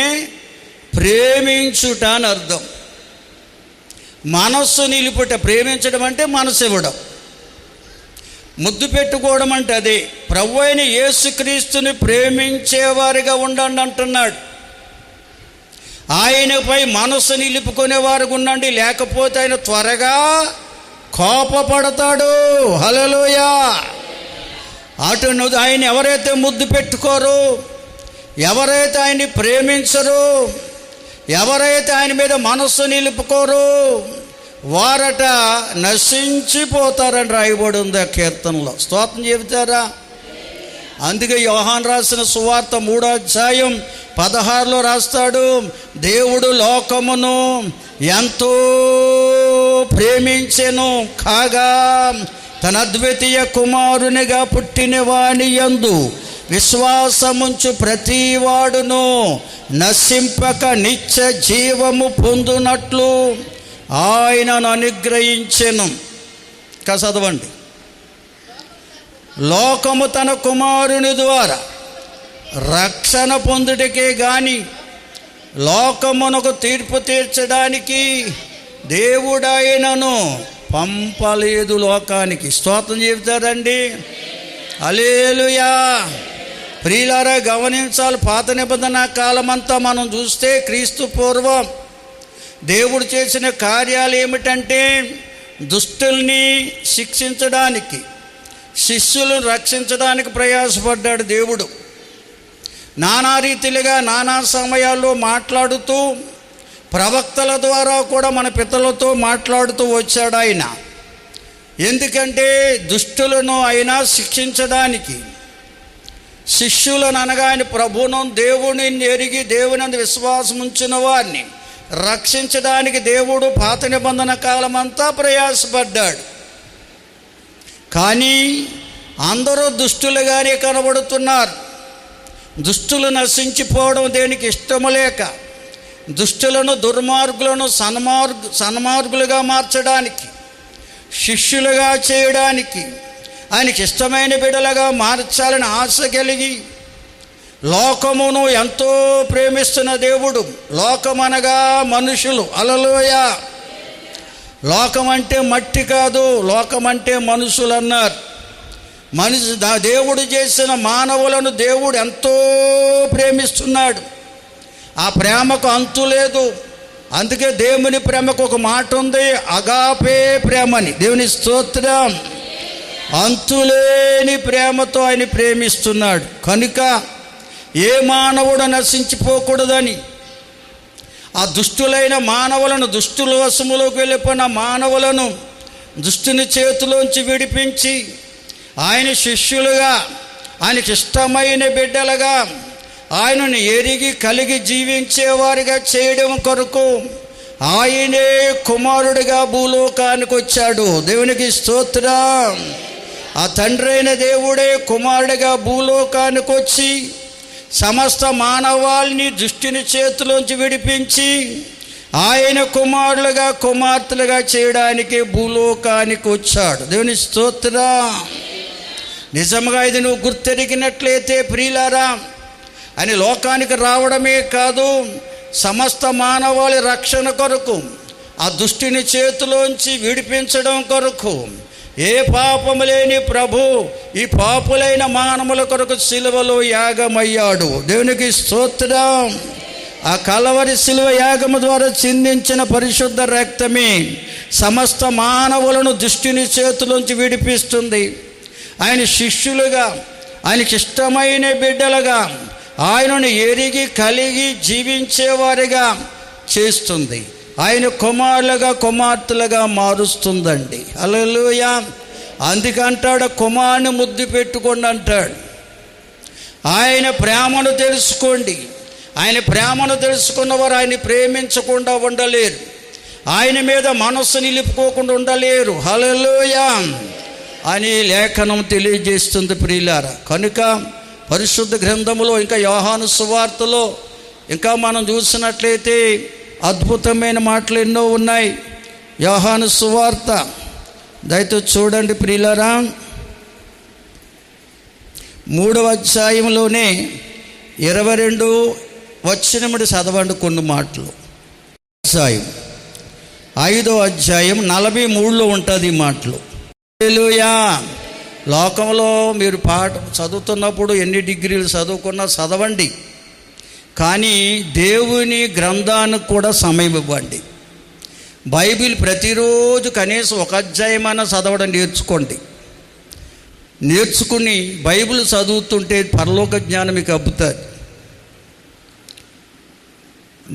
ప్రేమించుట అని అర్థం. మనస్సు నిలుపుట. ప్రేమించడం అంటే మనసు ఇవ్వడం. ముద్దు పెట్టుకోవడం అంటే అదే. ప్రభు అయిన యేసుక్రీస్తుని ప్రేమించేవారిగా ఉండండి అంటున్నాడు. ఆయనపై మనస్సు నిలుపుకునేవారుగా ఉండండి, లేకపోతే ఆయన త్వరగా కోపపడతాడు. హల్లెలూయా. అటు ఆయన ఎవరైతే ముద్దు పెట్టుకోరు, ఎవరైతే ఆయన్ని ప్రేమించరు, ఎవరైతే ఆయన మీద మనస్సు నిలుపుకోరు, వారట నశించిపోతారని రాయబడి ఉంది ఆ కీర్తనలో. స్తోత్రం చెబుతారా? అందుకే యోహాను రాసిన సువార్త 3:16 రాస్తాడు, దేవుడు లోకమును ఎంతో ప్రేమించెను కాగా తన అద్వితీయ కుమారునిగా పుట్టిన వాని యందు విశ్వాసముంచు ప్రతివాడును నశింపక నిత్య జీవము పొందునట్లు ఆయనను అనుగ్రహించెను. చదవండి. లోకము తన కుమారుని ద్వారా రక్షణ పొందుటకే గాని లోకమునకు తీర్పు తీర్చడానికి దేవుడాయనను పంపలేదు లోకానికి. స్తోత్రం చెబుతారండి. హల్లెలూయా. ప్రియులారా, గమనించాలి. పాత నిబంధన కాలమంతా మనం చూస్తే క్రీస్తు పూర్వం దేవుడు చేసిన కార్యాలు ఏమిటంటే దుష్టుల్ని శిక్షించడానికి, శిష్యులను రక్షించడానికి ప్రయాసపడ్డాడు దేవుడు. నానా రీతిలుగా నానా సమయాల్లో మాట్లాడుతూ ప్రవక్తల ద్వారా కూడా మన పితలతో మాట్లాడుతూ వచ్చాడు ఆయన. ఎందుకంటే దుష్టులను ఆయన శిక్షించడానికి, శిష్యులను అనగా ఆయన ప్రభువును దేవుని ఎరిగి దేవుని విశ్వాసం ఉంచిన వారిని రక్షించడానికి దేవుడు పాత నిబంధన కాలమంతా ప్రయాసపడ్డాడు. కానీ అందరూ దుష్టులుగానే కనబడుతున్నారు. దుష్టులు నశించిపోవడం దేనికి ఇష్టము లేక దుష్టులను దుర్మార్గులను సన్మార్గులుగా మార్చడానికి, శిష్యులుగా చేయడానికి, ఆయనకి ఇష్టమైన బిడ్డలుగా మార్చాలని ఆశ కలిగి లోకమును ఎంతో ప్రేమిస్తున్న దేవుడు, లోకమనగా మనుషులు. హల్లెలూయా. లోకం అంటే మట్టి కాదు, లోకం అంటే మనుషులు అన్నారు. దేవుడు చేసిన మానవులను దేవుడు ఎంతో ప్రేమిస్తున్నాడు. ఆ ప్రేమకు అంతు లేదు. అందుకే దేవుని ప్రేమకు ఒక మాట ఉంది, అగాపే ప్రేమని. దేవుని స్తోత్రం. అంతులేని ప్రేమతో ఆయన ప్రేమిస్తున్నాడు. కనుక ఏ మానవుడు నశించిపోకూడదని ఆ దుష్టులైన మానవులను, దుష్టుల వశములోకి వెళ్ళిపోయిన మానవులను దుష్టుని చేతిలోంచి విడిపించి ఆయన శిష్యులుగా, ఆయనకి ఇష్టమైన బిడ్డలుగా, ఆయనను ఎరిగి కలిగి జీవించేవారిగా చేయడం కొరకు ఆయనే కుమారుడిగా భూలోకానికి వచ్చాడు. దేవునికి స్తోత్రం. ఆ తండ్రి అయిన దేవుడే కుమారుడిగా భూలోకానికి వచ్చి సమస్త మానవాళిని దుష్టుని చేతిలోంచి విడిపించి ఆయన కుమారులుగా కుమార్తెలుగా చేయడానికి భూలోకానికి వచ్చాడు. దేవుని స్తోత్రం. నిజంగా ఇది నువ్వు గుర్తెరిగినట్లయితే ప్రియులారా, అని లోకానికి రావడమే కాదు, సమస్త మానవాళి రక్షణ కొరకు, ఆ దుష్టుని చేతిలోంచి విడిపించడం కొరకు ఏ పాపము లేని ప్రభు ఈ పాపులైన మానవుల కొరకు సిలువలో యాగమయ్యాడు. దేవునికి స్తోత్రం. ఆ కలవరి సిలువ యాగము ద్వారా చిందించిన పరిశుద్ధ రక్తమే సమస్త మానవులను దుష్టుని చేతిలోంచి విడిపిస్తుంది. ఆయన శిష్యులుగా, ఆయనకి ఇష్టమైన బిడ్డలుగా, ఆయనను ఎరిగి కలిగి జీవించేవారిగా చేస్తుంది. ఆయన కుమారులుగా కుమార్తెలుగా మారుస్తుందండి. హల్లెలూయా. అందుకంటాడు కుమారుని ముద్దు పెట్టుకోండి అంటాడు. ఆయన ప్రేమను తెలుసుకోండి. ఆయన ప్రేమను తెలుసుకున్నవారు ఆయన ప్రేమించకుండా ఉండలేరు. ఆయన మీద మనస్సు నిలుపుకోకుండా ఉండలేరు. హల్లెలూయా అని లేఖనం తెలియజేస్తుంది ప్రియులారా. కనుక పరిశుద్ధ గ్రంథములో ఇంకా యోహాను సువార్తలో ఇంకా మనం చూసినట్లయితే అద్భుతమైన మాటలు ఎన్నో ఉన్నాయి. యోహాను సువార్త దయచేసి చూడండి ప్రియులారా, 3వ అధ్యాయంలోనే 22 వచనముడి చదవండి కొన్ని మాటలు. 5వ అధ్యాయం 43లో ఉంటుంది ఈ మాటలు. హల్లెలూయా. లోకంలో మీరు పాఠ చదువుతున్నప్పుడు ఎన్ని డిగ్రీలు చదువుకున్నా చదవండి, కానీ దేవుని గ్రంథానికి కూడా సమయం ఇవ్వండి. బైబిల్ ప్రతిరోజు కనీసం ఒక అధ్యాయమైనా చదవడం నేర్చుకోండి. నేర్చుకుని బైబిల్ చదువుతుంటే పరలోక జ్ఞానం మీకు అబ్బుతుంది.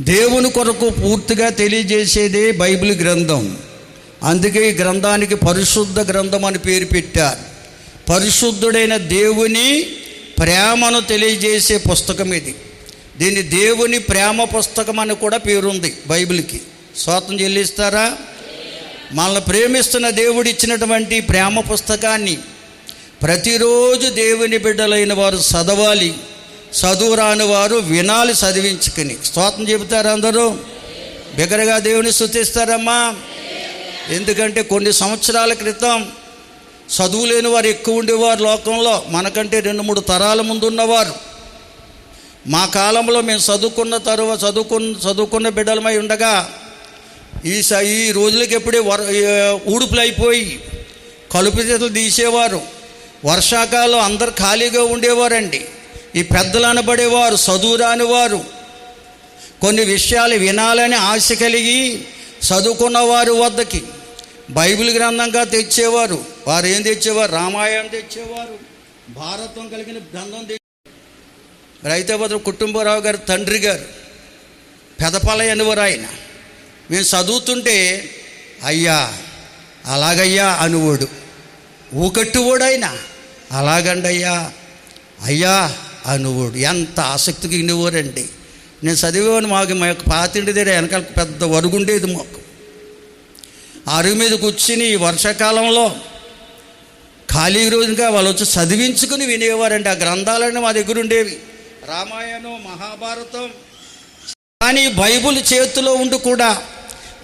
దేవుని కొరకు పూర్తిగా తెలియజేసేదే బైబిల్ గ్రంథం. అందుకే ఈ గ్రంథానికి పరిశుద్ధ గ్రంథం అని పేరు పెట్టారు. పరిశుద్ధుడైన దేవుని ప్రేమను తెలియజేసే పుస్తకం ఇది. దీన్ని దేవుని ప్రేమ పుస్తకం అని కూడా పేరుంది బైబిల్కి. స్తోత్రం చెల్లిస్తారా? మనల్ని ప్రేమిస్తున్న దేవుడు ఇచ్చినటువంటి ప్రేమ పుస్తకాన్ని ప్రతిరోజు దేవుని బిడ్డలైన వారు చదవాలి. చదువురాని వారు వినాలి చదివించుకుని. స్తోత్రం చెబుతారు అందరూ. బిగ్గరగా దేవుని స్తుతిస్తారమ్మా. ఎందుకంటే కొన్ని సంవత్సరాల క్రితం చదువు లేని వారు ఎక్కువ ఉండేవారు లోకంలో, మనకంటే 2-3 తరాల ముందు ఉన్నవారు. మా కాలంలో మేము చదువుకున్న బిడ్డలమై ఉండగా ఈ రోజులకి ఎప్పుడే ఊడుపులు అయిపోయి కలుపు చేతులు తీసేవారు. వర్షాకాలం అందరు ఖాళీగా ఉండేవారండి. ఈ పెద్దలు అనబడేవారు చదువు రాని వారు కొన్ని విషయాలు వినాలని ఆశ కలిగి చదువుకున్న వారి వద్దకి బైబిల్ గ్రంథంగా తెచ్చేవారు. వారు ఏం తెచ్చేవారు? రామాయణం తెచ్చేవారు, భారతం కలిగిన గ్రంథం తెచ్చేవారు. రైతాభద్ర కుటుంబరావు గారు తండ్రి గారు పెదపలయ్య అనేవారు. ఆయన మేము చదువుతుంటే అయ్యా అలాగయ్యా అనువాడు. ఊకట్టువాడు ఆయన. అలాగండి అయ్యా, అయ్యా అనువాడు. ఎంత ఆసక్తిగా వినేవారండి. నేను చదివేవాడు. మా యొక్క పాతింటి దగ్గర వెనకాల పెద్ద వరుగుండేది మాకు. అరుగు మీద కూర్చుని వర్షాకాలంలో ఖాళీ రోజుగా వాళ్ళు వచ్చి చదివించుకుని వినేవారండి. ఆ గ్రంథాలన్నీ మా దగ్గర ఉండేవి, రామాయణం, మహాభారతం. కానీ బైబిల్ చేతిలో ఉండి కూడా,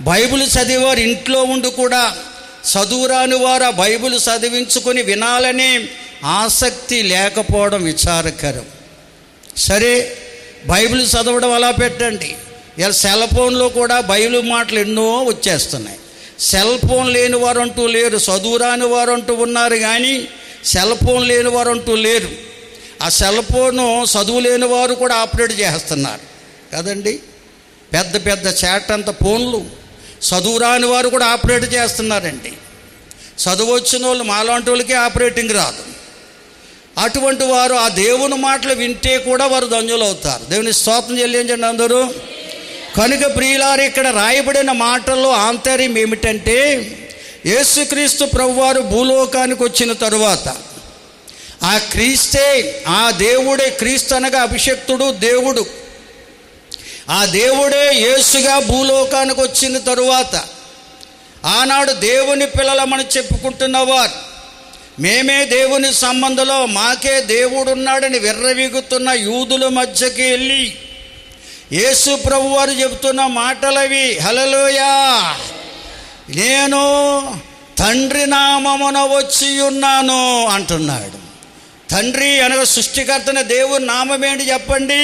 బైబిల్ చదివేవారు ఇంట్లో ఉండి కూడా చదువురాని వారు ఆ బైబిల్ చదివించుకొని వినాలనే ఆసక్తి లేకపోవడం విచారకరం. సరే, బైబిల్ చదవడం అలా పెట్టండి. ఇలా సెల్ ఫోన్లో కూడా బైబిల్ మాటలు ఎన్నో వచ్చేస్తున్నాయి. సెల్ ఫోన్ లేని వారు అంటూ లేరు. చదువురాని వారు అంటూ ఉన్నారు, కానీ సెల్ ఫోన్ లేని వారు అంటూ లేరు. ఆ సెల్ ఫోను చదువు లేని వారు కూడా ఆపరేట్ చేస్తున్నారు కదండి. పెద్ద పెద్ద చాట్ అంత ఫోన్లు చదువురాని వారు కూడా ఆపరేట్ చేస్తున్నారండి. చదువు వచ్చిన వాళ్ళు మాలాంటి వాళ్ళకి ఆపరేటింగ్ రాదు. అటువంటి వారు ఆ దేవుని మాటలు వింటే కూడా వారు ధన్యులు అవుతారు. దేవుని స్తోత్రం చెల్లించండి అందరూ. కనుక ప్రియులారు, ఇక్కడ రాయబడిన మాటల్లో ఆంతర్యం ఏమిటంటే, యేసుక్రీస్తు ప్రభువారు భూలోకానికి వచ్చిన తరువాత ఆ క్రీస్తే, ఆ దేవుడే, క్రీస్తు అనగా అభిషక్తుడు దేవుడు. ఆ దేవుడే యేసుగా భూలోకానికి వచ్చిన తరువాత ఆనాడు దేవుని పిల్లలమని చెప్పుకుంటున్నవారు, మేమే దేవుని సంబంధంలో మాకే దేవుడున్నాడని విర్రవీగుతున్న యూదుల మధ్యకి వెళ్ళి యేసు ప్రభు వారు చెబుతున్న మాటలవి. హల్లెలూయా. నేను తండ్రి నామమున వచ్చి ఉన్నాను అంటున్నాడు. తండ్రి అనగా సృష్టికర్తన దేవుని నామం ఏంటి చెప్పండి?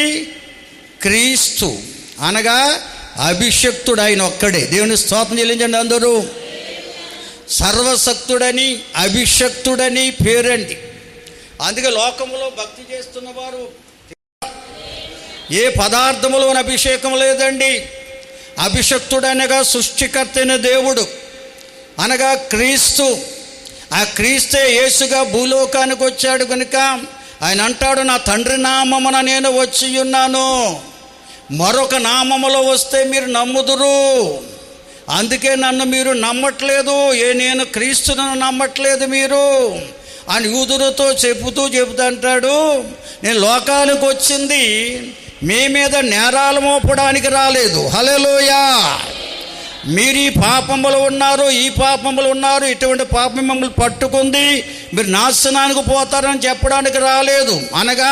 క్రీస్తు అనగా అభిషక్తుడు, ఆయన ఒక్కడే. దేవుని స్తోత్రం చెల్లించండి అందరూ. సర్వశక్తుడని అభిషక్తుడని పేరండి. అందుకే లోకంలో భక్తి చేస్తున్న వారు ఏ పదార్థములోని అభిషేకం లేదండి. అభిషక్తుడనగా సృష్టికర్త అయిన దేవుడు అనగా క్రీస్తు. ఆ క్రీస్తే యేసుగా భూలోకానికి వచ్చాడు కనుక ఆయన అంటాడు, నా తండ్రి నామమున నేను వచ్చి ఉన్నాను. మరొక నామములో వస్తే మీరు నమ్ముదురు, అందుకే నన్ను మీరు నమ్మట్లేదు, నేను క్రీస్తును నమ్మట్లేదు మీరు అని యూదులతో చెబుతూ అంటాడు, నేను లోకానికి వచ్చింది మీ మీద నేరాలు మోపడానికి రాలేదు. హల్లెలూయా. మీరు ఈ పాపములు ఉన్నారు, ఈ పాపములు ఉన్నారు, ఇటువంటి పాపం మిమ్మల్ని పట్టుకుంది, మీరు నాశనానికి పోతారని చెప్పడానికి రాలేదు. అనగా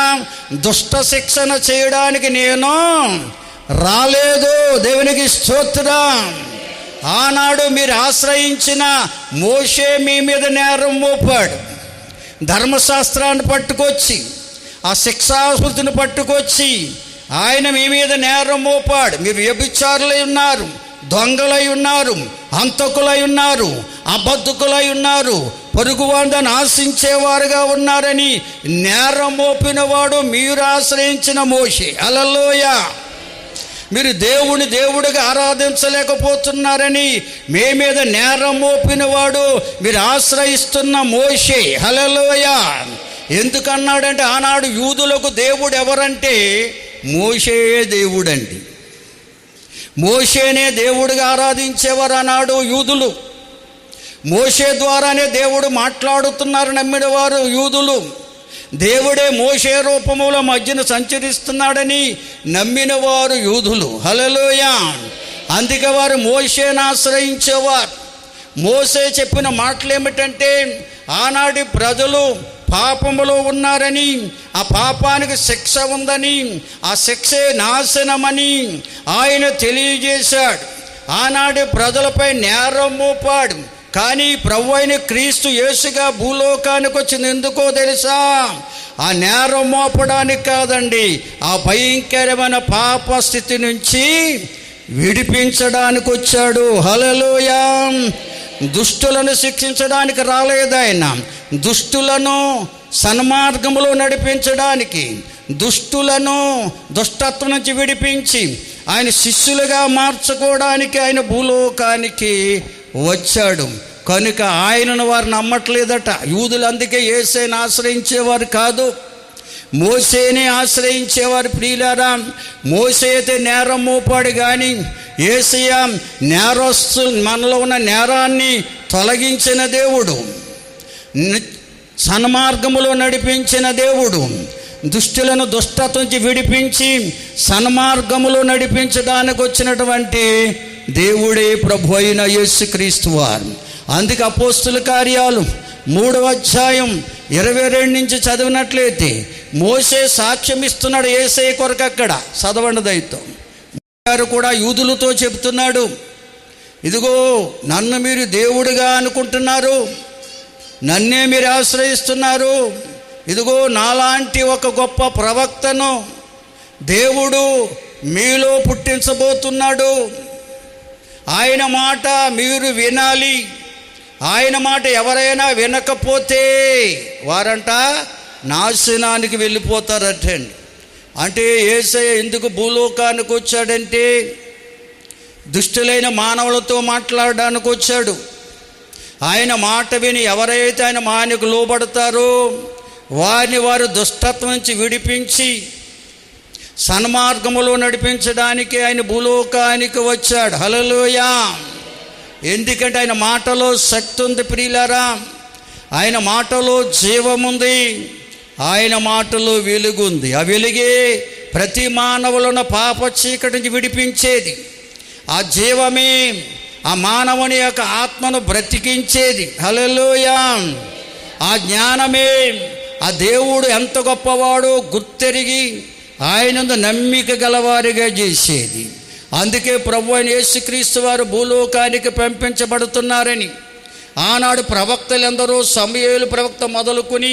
దుష్ట శిక్షణ చేయడానికి నేను రాలేదు. దేవునికి స్తోత్రం. ఆనాడు మీరు ఆశ్రయించిన మోషే మీ మీద నేరం మోపాడు. ధర్మశాస్త్రాన్ని పట్టుకొచ్చి, ఆ శిక్షాస్మృతిని పట్టుకొచ్చి ఆయన మీ మీద నేరం మోపాడు. మీరు వ్యభిచారులై ఉన్నారు, దొంగలై ఉన్నారు, హంతకులై ఉన్నారు, అబద్ధకులై ఉన్నారు, పొరుగువారిని ఆశించేవారుగా ఉన్నారని నేరం మోపినవాడు మీరు ఆశ్రయించిన మోషే. హల్లెలూయా. మీరు దేవుని దేవుడిగా ఆరాధించలేకపోతున్నారని మీ మీద నేరం మోపినవాడు మీరు ఆశ్రయిస్తున్న మోషే. హల్లెలూయా. ఎందుకన్నాడంటే ఆనాడు యూదులకు దేవుడు ఎవరంటే మోషే దేవుడండి. మోషేనే దేవుడిగా ఆరాధించేవారు ఆనాడు యూదులు. మోషే ద్వారానే దేవుడు మాట్లాడుతున్నారు నమ్మినవారు యూదులు. దేవుడే మోషే రూపములో మధ్యన సంచరిస్తున్నాడని నమ్మినవారు యూదులు. హల్లెలూయా. అందుకే వారు మోషేను ఆశ్రయించేవారు. మోషే చెప్పిన మాటలు ఏమిటంటే ఆనాటి ప్రజలు పాపములో ఉన్నారని, ఆ పాపానికి శిక్ష ఉందని, ఆ శిక్షే నాశనమని ఆయన తెలియజేశాడు. ఆనాటి ప్రజలపై నేరం మోపాడు. కానీ ప్రభు అయిన క్రీస్తు యేసుగా భూలోకానికి వచ్చింది ఎందుకో తెలుసా? ఆ నేరం మోపడానికి కాదండి, ఆ భయంకరమైన పాప స్థితి నుంచి విడిపించడానికి వచ్చాడు. హల్లెలూయా. దుష్టులను శిక్షించడానికి రాలేదు ఆయన, దుష్టులను సన్మార్గములో నడిపించడానికి, దుష్టులను దుష్టత్వం నుంచి విడిపించి ఆయన శిష్యులుగా మార్చుకోవడానికి ఆయన భూలోకానికి వచ్చాడు. కనుక ఆయనను వారు నమ్మట్లేదట యూదులు. అందుకే యేసేని ఆశ్రయించేవారు కాదు, మోసేనే ఆశ్రయించేవారు. ప్రియులారా, మోసే అయితే నేరం మోపాడు, కానీ యేసయ్య నేరస్తు మనలో ఉన్న నేరాన్ని తొలగించిన దేవుడు, సన్మార్గములో నడిపించిన దేవుడు, దుష్టులను దుష్టత్వం నుంచి విడిపించి సన్మార్గములో నడిపించడానికి వచ్చినటువంటి దేవుడే ప్రభు అయిన యేసుక్రీస్తు వారు. అందుకే అపోస్తుల కార్యాలు 3వ అధ్యాయం 22 నుంచి చదివినట్లయితే మోసే సాక్ష్యం ఇస్తున్నాడు యేసయ్య కొరకు. అక్కడ చదవండి దయతో. గారు కూడా యూదులతో చెబుతున్నాడు, ఇదిగో నన్ను మీరు దేవుడిగా అనుకుంటున్నారు, నన్నే మీరు ఆశ్రయిస్తున్నారు. ఇదిగో నాలాంటి ఒక గొప్ప ప్రవక్తను దేవుడు మీలో పుట్టించబోతున్నాడు. ఆయన మాట మీరు వినాలి. ఆయన మాట ఎవరైనా వినకపోతే వారంట నాశనానికి వెళ్ళిపోతారటండి. అంటే యేసయ్య ఎందుకు భూలోకానికి వచ్చాడంటే దుష్టులైన మానవులతో మాట్లాడడానికి వచ్చాడు. ఆయన మాట విని ఎవరైతే ఆయన మానికి లోబడతారో వారిని వారు దుష్టత్వం నుంచి విడిపించి సన్మార్గములో నడిపించడానికి ఆయన భూలోకానికి వచ్చాడు. హల్లెలూయా. ఎందుకంటే ఆయన మాటలో శక్తి ఉంది ప్రియులారా, ఆయన మాటలో జీవముంది, ఆయన మాటలో వెలుగుంది. ఆ వెలుగే ప్రతి మానవులను పాప చీకటి నుంచి విడిపించేది. ఆ జీవమే ఆ మానవుని యొక్క ఆత్మను బ్రతికించేది. హల్లెలూయా. ఆ జ్ఞానమే ఆ దేవుడు ఎంత గొప్పవాడో గుర్తెరిగి ఆయనందు నమ్మిక గలవారిగా చేసేది. అందుకే ప్రభువైన యేసుక్రీస్తు వారు భూలోకానికి పంపించబడుతున్నారని ఆనాడు ప్రవక్తలు ఎందరో, సమూయేలు ప్రవక్త మొదలుకొని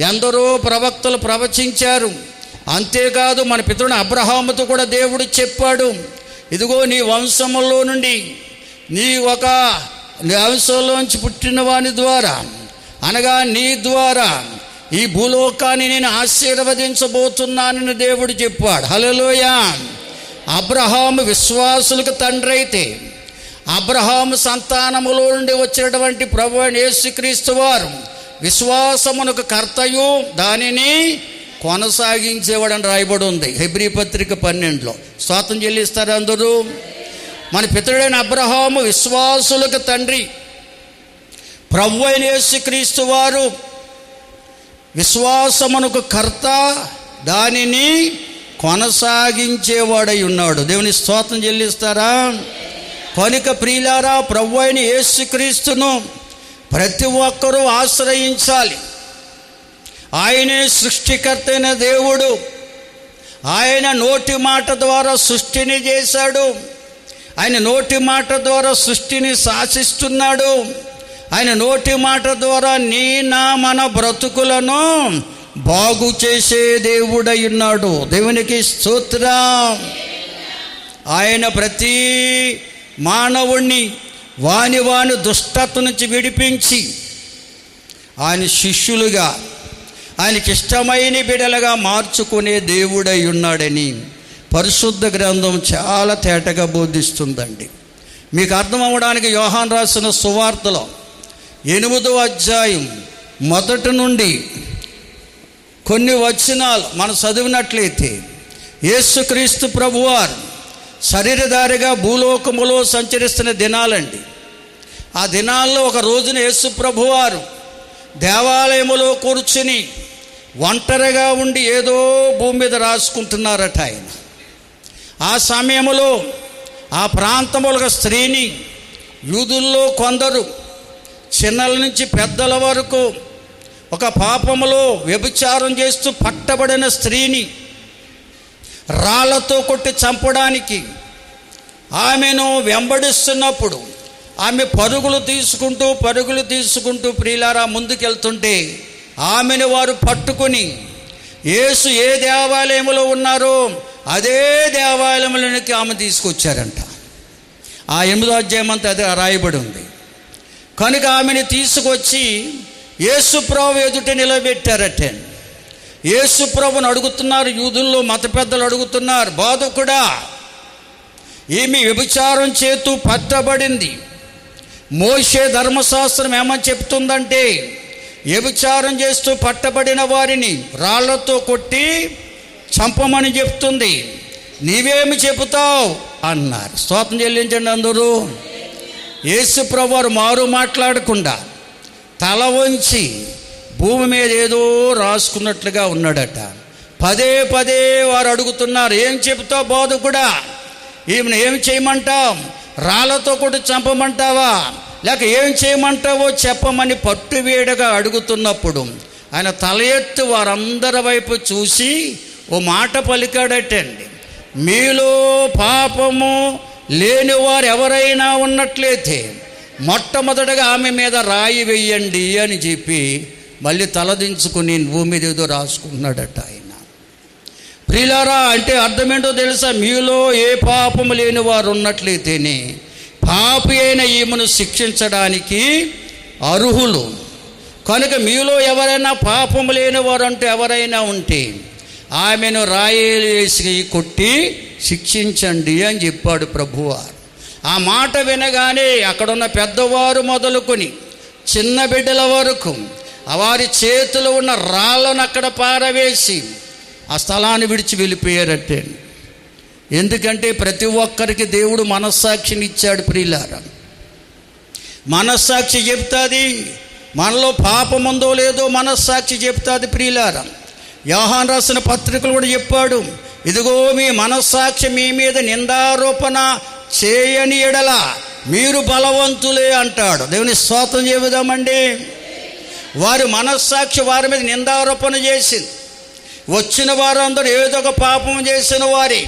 ఎందరో ప్రవక్తలు ప్రవచించారు. అంతేకాదు మన పితరుడు అబ్రహాముతో కూడా దేవుడు చెప్పాడు, ఇదిగో నీ వంశములో నుండి నీ వంశంలోంచి పుట్టిన వాని ద్వారా, అనగా నీ ద్వారా ఈ భూలోకాన్ని నేను ఆశీర్వదించబోతున్నానని దేవుడు చెప్పాడు. హల్లెలూయా. అబ్రహాము విశ్వాసులకు తండ్రి అయితే అబ్రహాము సంతానములో నుండి వచ్చినటువంటి ప్రభువైన యేసుక్రీస్తు వారు విశ్వాసమునకు కర్తయు దానిని కొనసాగించేవాడని రాయబడి ఉంది హెబ్రీ పత్రిక 12లో. స్తోత్రం చెల్లిస్తారు అందరూ. మన పితరుడైన అబ్రహాము విశ్వాసులకు తండ్రి, ప్రభువైన యేసుక్రీస్తు వారు విశ్వాసమునకు కర్త, దానిని కొనసాగించేవాడై ఉన్నాడు. దేవుని స్తోత్రం చెల్లిస్తారా? కనుక ప్రియులారా, ప్రభువైన యేసుక్రీస్తును ప్రతి ఒక్కరూ ఆశ్రయించాలి. ఆయనే సృష్టికర్త అయిన దేవుడు. ఆయన నోటి మాట ద్వారా సృష్టిని చేశాడు. ఆయన నోటి మాట ద్వారా సృష్టిని శాసిస్తున్నాడు. ఆయన నోటి మాట ద్వారా మన బ్రతుకులను బాగు చేసే దేవుడై ఉన్నాడు. దేవునికి స్తోత్రం. ఆయన ప్రతి మానవుణ్ణి వాని దుష్టత నుంచి విడిపించి ఆయన శిష్యులుగా, ఆయనకి ఇష్టమైన బిడ్డలుగా మార్చుకునే దేవుడై ఉన్నాడని పరిశుద్ధ గ్రంథం చాలా తేటగా బోధిస్తుందండి. మీకు అర్థం అవ్వడానికి యోహాను రాసిన సువార్తలో 8వ అధ్యాయం మొదటి నుండి కొన్ని వచనాలు మనం చదివినట్లయితే, యేసుక్రీస్తు ప్రభువారు శరీరధారిగా భూలోకములో సంచరిస్తున్న దినాలండి. ఆ దినాల్లో ఒక రోజున యేసు ప్రభువారు దేవాలయములో కూర్చుని ఒంటరిగా ఉండి ఏదో భూమి మీద రాసుకుంటున్నారట ఆయన. ఆ సమయంలో ఆ ప్రాంతంలో ఒక స్త్రీని యూదుల్లో కొందరు చిన్నల నుంచి పెద్దల వరకు ఒక పాపములో వ్యభిచారం చేస్తూ పట్టబడిన స్త్రీని రాళ్లతో కొట్టి చంపడానికి ఆమెను వెంబడిస్తున్నప్పుడు ఆమె పరుగులు తీసుకుంటూ ప్రియులారా ముందుకెళ్తుంటే ఆమెను వారు పట్టుకుని యేసు ఏ దేవాలయంలో ఉన్నారో అదే దేవాలయంలోనికి ఆమె తీసుకొచ్చారంట. ఆ 8వ అధ్యాయం అంతా అదే రాయబడి ఉంది. కనుక ఆమెను తీసుకొచ్చి యేసు ప్రభు ఎదుట నిలబెట్టారట. యేసు ప్రభుని అడుగుతున్నారు, యూదుల్లో మత పెద్దలు అడుగుతున్నారు, బోధకుడా, ఈమె వ్యభిచారం చేతూ పట్టబడింది. మోషే ధర్మశాస్త్రం ఏమని చెప్తుందంటే, వ్యభిచారం చేస్తూ పట్టబడిన వారిని రాళ్లతో కొట్టి చంపమని చెప్తుంది. నీవేమి చెబుతావు అన్నారు. స్తోత్రం చెల్లించండి అందరూ. యేసు ప్రభువారు మారు మాట్లాడకుండా తల వంచి భూమి మీద ఏదో రాసుకున్నట్లుగా ఉన్నాడట. పదే వారు అడుగుతున్నారు, ఏం చెబుతావు బోధకుడా? ఈమెను ఏం చేయమంటావు? రాళ్లతో కూడా చంపమంటావా, లేక ఏం చేయమంటావో చెప్పమని పట్టువేడగా అడుగుతున్నప్పుడు ఆయన తల ఎత్తి వారందరి వైపు చూసి ఓ మాట పలికాడటండి. మీలో పాపము లేని వారు ఎవరైనా ఉన్నట్లయితే మొట్టమొదటగా ఆమె మీద రాయి వెయ్యండి అని చెప్పి మళ్ళీ తలదించుకుని భూమి మీద ఏదో రాసుకున్నాడట ఆయన. ప్రియులారా, అంటే అర్థమేంటో తెలుసా? మీలో ఏ పాపము లేని వారు ఉన్నట్లయితేనే పాపి అయిన ఈమెను శిక్షించడానికి అర్హులు. కనుక మీలో ఎవరైనా పాపము లేని వారు అంటే ఎవరైనా ఉంటే ఆమెను రాయేలు వేసి కొట్టి శిక్షించండి అని చెప్పాడు ప్రభువారు. ఆ మాట వినగానే అక్కడున్న పెద్దవారు మొదలుకొని చిన్న బిడ్డల వరకు వారి చేతిలో ఉన్న రాళ్ళను అక్కడ పారవేసి ఆ స్థలాన్ని విడిచి వెళ్ళిపోయారట్టే. ఎందుకంటే ప్రతి ఒక్కరికి దేవుడు మనస్సాక్షిని ఇచ్చాడు. ప్రియులారా, మనస్సాక్షి చెప్తుంది మనలో పాపం ఉందో లేదో మనస్సాక్షి చెప్తుంది. ప్రియులారా, యోహాను రాసిన పత్రికలు కూడా చెప్పాడు, ఇదిగో మీ మనస్సాక్షి మీ మీద నిందారోపణ చేయని ఎడల మీరు బలవంతులే అంటాడు. దేవుని స్తోత్రం చెబుదామండి. వారి మనస్సాక్షి వారి మీద నిందారోపణ చేసింది. వచ్చిన వారందరూ ఏదో ఒక పాపం చేసిన వారి,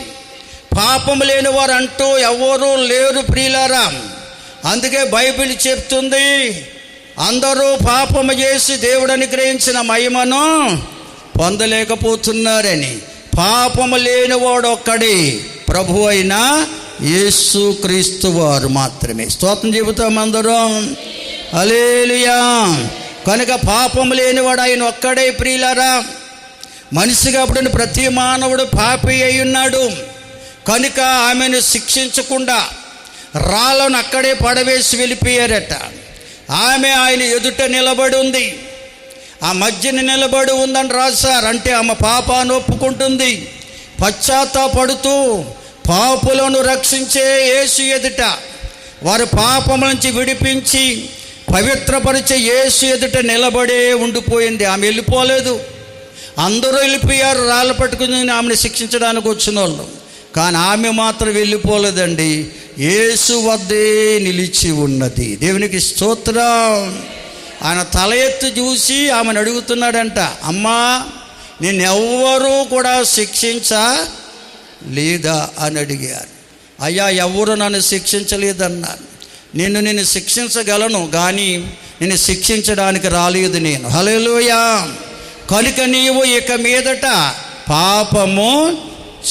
పాపం లేని వారు అంటూ ఎవరూ లేరు ప్రియులారా. అందుకే బైబిల్ చెప్తుంది, అందరూ పాపము చేసి దేవుడు అనుగ్రహించిన మహిమను పొందలేకపోతున్నారని. పాపము లేనివాడు ఒక్కడే, ప్రభు అయిన యేసు క్రీస్తు వారు మాత్రమే. స్తోత్రం చెబుతాం అందరం, హల్లెలూయా. కనుక పాపము లేనివాడు ఆయన ఒక్కడే ప్రియులారా. మనిషిగా పుట్టిన ప్రతి మానవుడు పాపి అయి ఉన్నాడు. కనుక ఆమెను శిక్షించకుండా రాళ్ళను అక్కడే పడవేసి వెళ్ళిపోయారట. ఆమె ఆయన ఎదుట నిలబడి ఉంది, ఆ మధ్యన నిలబడి ఉందని రాశారు. అంటే ఆమె పాపాన్ని ఒప్పుకుంటుంది. పశ్చాత్తాపడుతూ పాపులను రక్షించే యేసు ఎదుట, వారి పాపముల నుంచి విడిపించి పవిత్రపరిచే యేసు ఎదుట నిలబడే ఉండిపోయింది. ఆమె వెళ్ళిపోలేదు. అందరూ వెళ్ళిపోయారు రాళ్ళు పట్టుకుని ఆమెను శిక్షించడానికి వచ్చిన వాళ్ళు. కానీ ఆమె మాత్రం వెళ్ళిపోలేదండి, యేసు వద్దే నిలిచి ఉన్నది. దేవునికి స్తోత్రం. ఆయన తల ఎత్తి చూసి ఆమెను అడుగుతున్నాడంట, అమ్మా నిన్నెవ్వరూ కూడా శిక్షించలేదా అని అడిగారు. అయ్యా ఎవరు నన్ను శిక్షించలేదన్నారు. నిన్ను శిక్షించగలను కానీ నిన్ను శిక్షించడానికి రాలేదు నేను. హల్లెలూయా. కనుక నీవు ఇక మీదట పాపము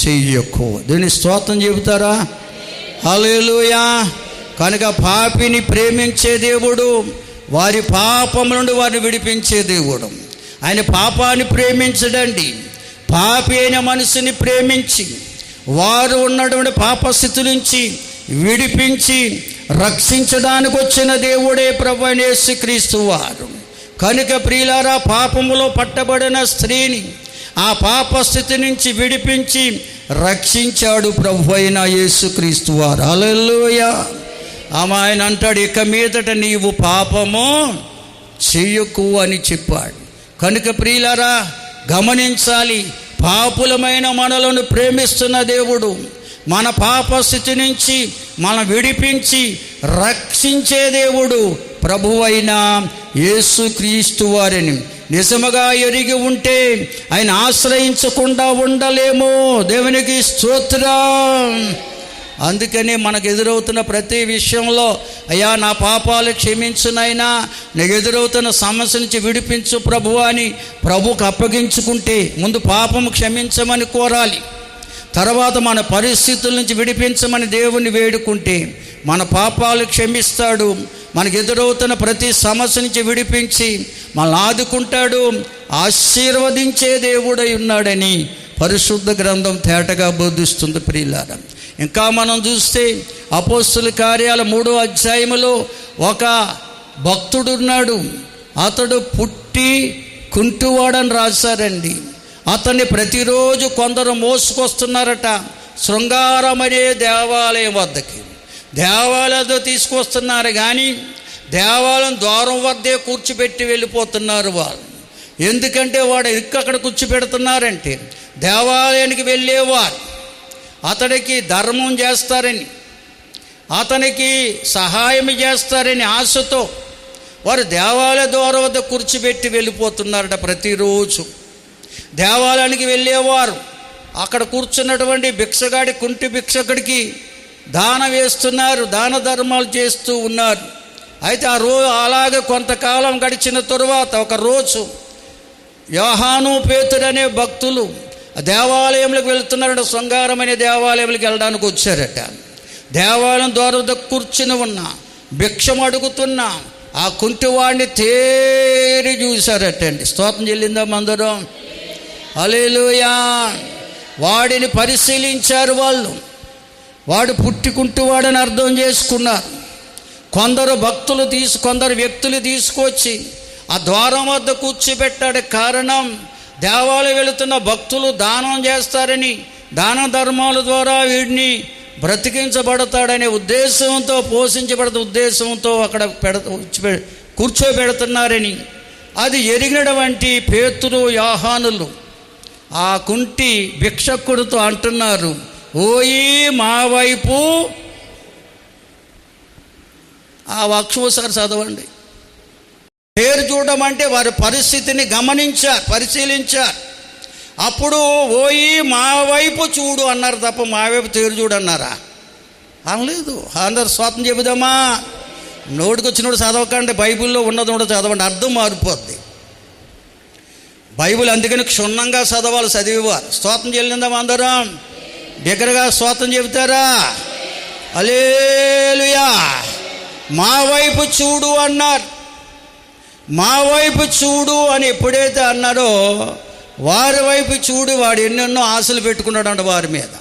చెయ్యకు. దీన్ని స్తోత్రం చెబుతారా? హల్లెలూయా. కనుక పాపిని ప్రేమించే దేవుడు, వారి పాపం నుండి వారిని విడిపించే దేవుడు. ఆయన పాపాన్ని ప్రేమించడండి. పాపి అయిన మనిషిని ప్రేమించి వారు ఉన్నటువంటి పాపస్థితి నుంచి విడిపించి రక్షించడానికి వచ్చిన దేవుడే ప్రభువైన యేసుక్రీస్తు వారు. కనుక ప్రియులారా, పాపములో పట్టబడిన స్త్రీని ఆ పాపస్థితి నుంచి విడిపించి రక్షించాడు ప్రభువైన యేసుక్రీస్తు వారు. హల్లెలూయా. ఆయన అంటాడు, ఇక మీదట నీవు పాపము చెయ్యకు అని చెప్పాడు. కనుక ప్రియులారా గమనించాలి, పాపులమైన మనలను ప్రేమిస్తున్న దేవుడు మన పాపస్థితి నుంచి మనం విడిపించి రక్షించే దేవుడు ప్రభువైన యేసుక్రీస్తు వారిని నిజముగా ఎరిగి ఉంటే ఆయన ఆశ్రయించకుండా ఉండలేము. దేవునికి స్తోత్రం. అందుకనే మనకు ఎదురవుతున్న ప్రతి విషయంలో అయ్యా నా పాపాలు క్షమించునైనా, నాకు ఎదురవుతున్న సమస్య నుంచి విడిపించు ప్రభువా అని ప్రభువుకు అప్పగించుకుంటే ముందు పాపము క్షమించమని కోరాలి. తర్వాత మన పరిస్థితుల నుంచి విడిపించమని దేవుణ్ణి వేడుకుంటే మన పాపాలు క్షమిస్తాడు. మనకు ఎదురవుతున్న ప్రతి సమస్య నుంచి విడిపించి మనల్ని ఆదుకుంటాడు, ఆశీర్వదించే దేవుడై ఉన్నాడని పరిశుద్ధ గ్రంథం తేటగా బోధిస్తుంది ప్రియులారా. ఇంకా మనం చూస్తే అపోస్తుల కార్యాల 3వ అధ్యాయములో ఒక భక్తుడున్నాడు. అతడు పుట్టి కుంటివాడని రాశారండి. అతన్ని ప్రతిరోజు కొందరు మోసుకొస్తున్నారట శృంగారం అనే దేవాలయం వద్దకి. దేవాలయంతో తీసుకొస్తున్నారు కానీ దేవాలయం ద్వారం వద్దే కూర్చోబెట్టి వెళ్ళిపోతున్నారు వాళ్ళు. ఎందుకంటే వాడు అక్కడ కూర్చోబెడుతున్నారంటే దేవాలయానికి వెళ్ళేవారు అతడికి ధర్మం చేస్తారని, అతనికి సహాయం చేస్తారని ఆశతో వారు దేవాలయ ద్వారం వద్ద కూర్చోబెట్టి వెళ్ళిపోతున్నారట. ప్రతిరోజు దేవాలయానికి వెళ్ళేవారు అక్కడ కూర్చున్నటువంటి భిక్షగాడి, కుంటి భిక్షకుడికి దానం వేస్తున్నారు, దాన ధర్మాలు చేస్తూ ఉన్నారు. అయితే అలాగే కొంతకాలం గడిచిన తరువాత ఒక రోజు యోహాను, పేతురు అనే భక్తులు దేవాలయంలోకి వెళుతున్నారట. శృంగారం అనే దేవాలయంలోకి వెళ్ళడానికి వచ్చారట. దేవాలయం ద్వారా కూర్చుని ఉన్న భిక్షం అడుగుతున్న ఆ కుంటివాడిని తేరి చూశారటండి. స్తోత్రం చెల్లిందాం అందరం, హల్లెలూయా. వాడిని పరిశీలించారు వాళ్ళు. వాడు పుట్టుకుంటువాడని అర్థం చేసుకున్నారు. కొందరు వ్యక్తులు తీసుకొచ్చి ఆ ద్వారం వద్ద కూర్చోబెట్టాడు. కారణం దేవాలయం వెళుతున్న భక్తులు దానం చేస్తారని, దాన ధర్మాల ద్వారా వీడిని బ్రతికించబడతాడనే ఉద్దేశంతో, పోషించబడత ఉద్దేశంతో అక్కడ కూర్చోబెడుతున్నారని అది ఎరిగినటువంటి పేతురు, యోహానులు ఆ కుంటి భిక్షకుడితో అంటున్నారు, ఓయి మా వైపు. ఆ వాక్యం ఒకసారి చదవండి. పేరు చూడడం అంటే వారి పరిస్థితిని గమనించారు, పరిశీలించారు. అప్పుడు ఓయి మా వైపు చూడు అన్నారు తప్ప మా వైపు తేరు చూడు అన్నారా? అనలేదు. అందరు స్వాతం చెబుదామా? నోటికి వచ్చినప్పుడు చదవకండి, బైబిల్లో ఉన్నది కూడా చదవండి, అర్థం మారిపోద్ది. బైబిల్ అందుకని క్షుణ్ణంగా చదవాలి, చదివేవారు. స్తోత్రం చెల్లిందాం అందరం. దగ్గరగా స్తోత్రం చెబుతారా? హల్లెలూయా. మా వైపు చూడు అన్నారు. మా వైపు చూడు అని ఎప్పుడైతే అన్నారో వారి వైపు చూడు. వాడు ఎన్నెన్నో ఆశలు పెట్టుకున్నాడంట వారి మీద.